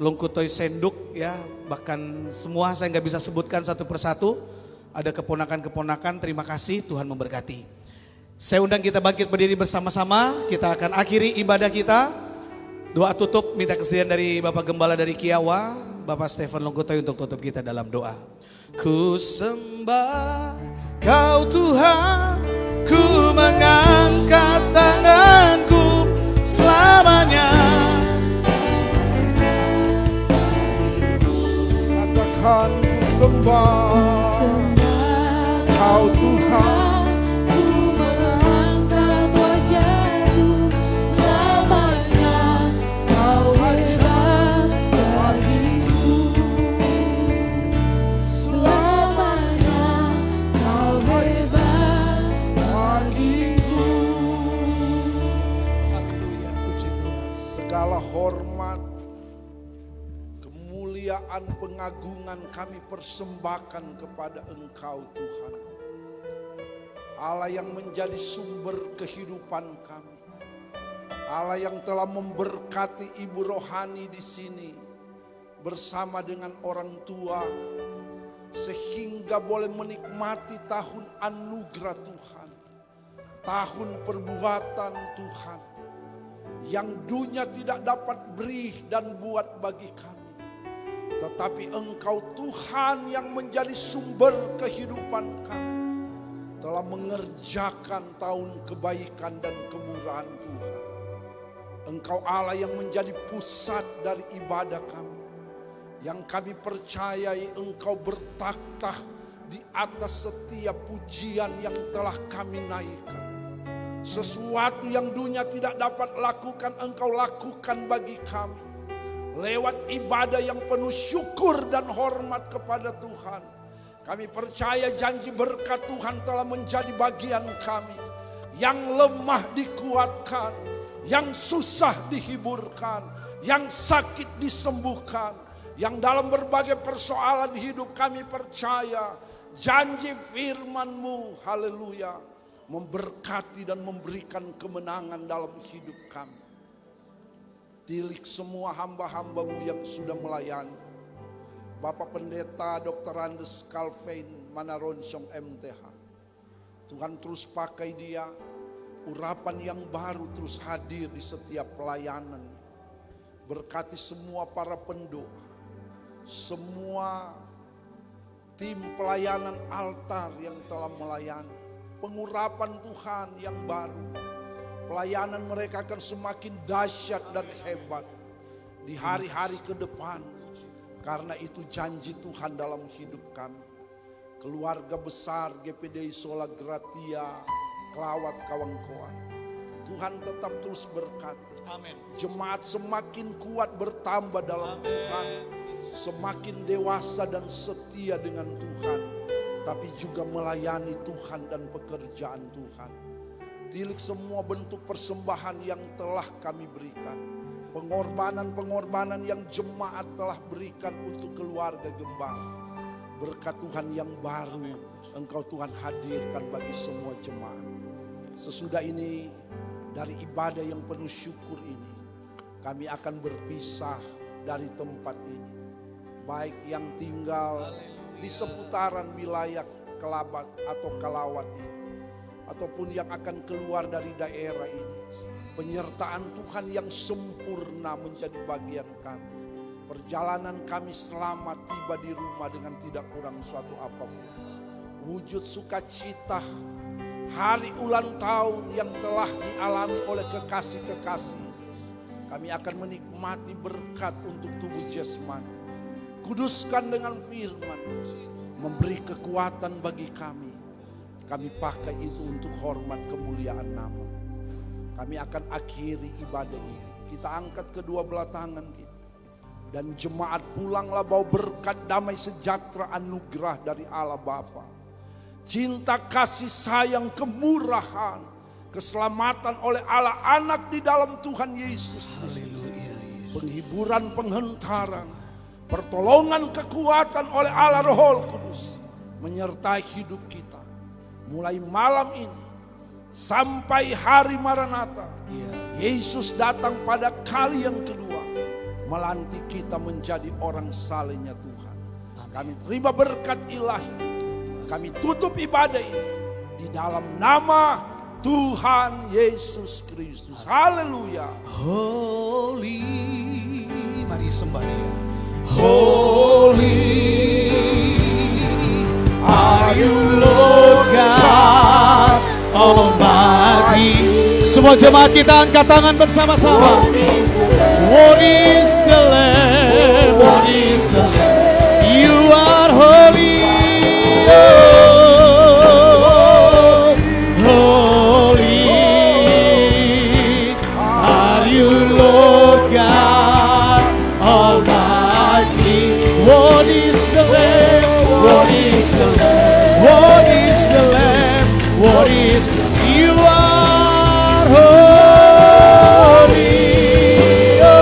Lungkutoy Senduk ya, bahkan semua saya nggak bisa sebutkan satu persatu. Ada keponakan-keponakan, terima kasih, Tuhan memberkati. Saya undang kita bangkit berdiri bersama-sama, kita akan akhiri ibadah kita. Doa tutup minta kesediaan dari Bapak Gembala dari Kiawa, Bapak Stephen Lungkutoy untuk tutup kita dalam doa. Ku sembah Kau Tuhan, ku mengangkat tanganku selamanya. Katakan ku sembah Kau Tuhan, ku mengangkat wajah Segala hormat, kemuliaan, pengagungan kami persembahkan kepada Engkau Tuhan. Allah yang menjadi sumber kehidupan kami. Allah yang telah memberkati ibu rohani di sini bersama dengan orang tua sehingga boleh menikmati tahun anugerah Tuhan, tahun perbuatan Tuhan yang dunia tidak dapat beri dan buat bagi kami. Tetapi Engkau Tuhan yang menjadi sumber kehidupan kami telah mengerjakan tahun kebaikan dan kemurahan Tuhan. Engkau Allah yang menjadi pusat dari ibadah kami, yang kami percayai Engkau bertakhta di atas setiap pujian yang telah kami naikkan. Sesuatu yang dunia tidak dapat lakukan, Engkau lakukan bagi kami. Lewat ibadah yang penuh syukur dan hormat kepada Tuhan. Kami percaya janji berkat Tuhan telah menjadi bagian kami. Yang lemah dikuatkan, yang susah dihiburkan, yang sakit disembuhkan. Yang dalam berbagai persoalan hidup kami percaya janji firman-Mu, haleluya, memberkati dan memberikan kemenangan dalam hidup kami. Tilik semua hamba-hamba-Mu yang sudah melayani. Bapak Pendeta Dr. Andes Calvin Manaronsong MTH. Tuhan terus pakai dia, urapan yang baru terus hadir di setiap pelayanan. Berkati semua para pendoa, semua tim pelayanan altar yang telah melayani. Pengurapan Tuhan yang baru. Pelayanan mereka akan semakin dahsyat dan hebat di hari-hari ke depan. Karena itu janji Tuhan dalam hidup kami. Keluarga besar GPD Isola Gratia, Kelawat Kawangkoan. Tuhan tetap terus berkati. Amin. Jemaat semakin kuat bertambah dalam Tuhan. Semakin dewasa dan setia dengan Tuhan. Tapi juga melayani Tuhan dan pekerjaan Tuhan. Tilik semua bentuk persembahan yang telah kami berikan. Pengorbanan-pengorbanan yang jemaat telah berikan untuk keluarga gembala. Berkat Tuhan yang baru Engkau Tuhan hadirkan bagi semua jemaat. Sesudah ini dari ibadah yang penuh syukur ini, kami akan berpisah dari tempat ini. Baik yang tinggal di seputaran wilayah Kelabat atau Kalawat ini, ataupun yang akan keluar dari daerah ini. Penyertaan Tuhan yang sempurna menjadi bagian kami. Perjalanan kami selamat tiba di rumah dengan tidak kurang suatu apapun. Wujud sukacita hari ulang tahun yang telah dialami oleh kekasih-kekasih. Kami akan menikmati berkat untuk tubuh jasmani. Kuduskan dengan firman, memberi kekuatan bagi kami. Kami pakai itu untuk hormat kemuliaan nama. Kami akan akhiri ibadah ini. Kita angkat kedua belah tangan kita. Dan jemaat pulanglah bawa berkat damai sejahtera anugerah dari Allah Bapa. Cinta kasih sayang kemurahan. Keselamatan oleh Allah Anak di dalam Tuhan Yesus Kristus. Penghiburan penghentaran. Pertolongan kekuatan oleh Allah Roh Kudus. Menyertai hidup kita. Mulai malam ini sampai hari Maranatha, Yesus datang pada kali yang kedua, melantik kita menjadi orang salehnya Tuhan. Kami terima berkat ilahi. Kami tutup ibadah ini di dalam nama Tuhan Yesus Kristus. Haleluya. Holy, mari sembah Dia. Holy are you Lord God Almighty. Semua jemaat kita angkat tangan bersama-sama. What is the Lamb? What is the Lamb? You are holy. Oh, holy are you Lord God Almighty. What is the Lamb? What is the Lamb? What is the Lamb? What is you are holy? Oh,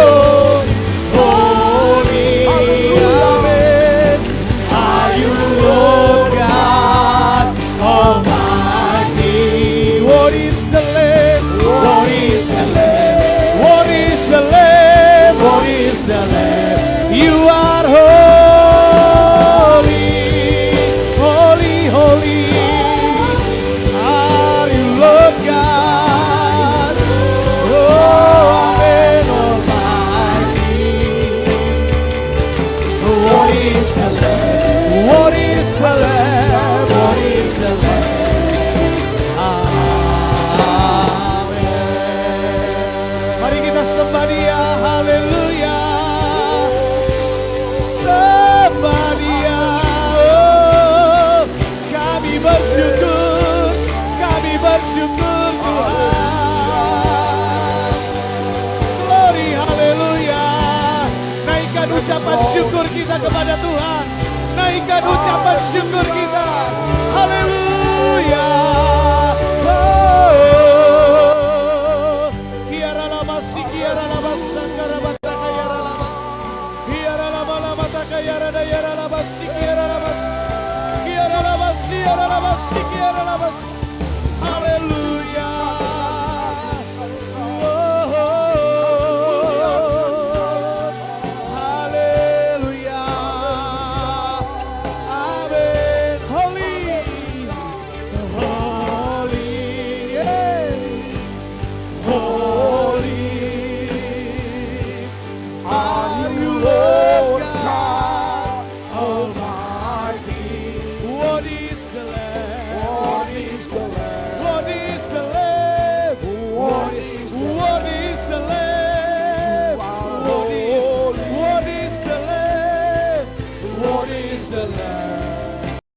kita kepada Tuhan. Naikkan ucapan syukur kita. Haleluya. Kiara lama si kiara lama sangkara bataka yara lama. Kiara lama lama taka yara da yara lama si kiara lama. Kiara lama si yara lama si kiara lama. Haleluya. Haleluya. Amen. Holy. Holy. Yes. Holy. Are you Lord God Almighty? What is the Lamb? What is the Lamb? What is the Lamb? What is the Lamb? What is the Lamb? What is the Lamb?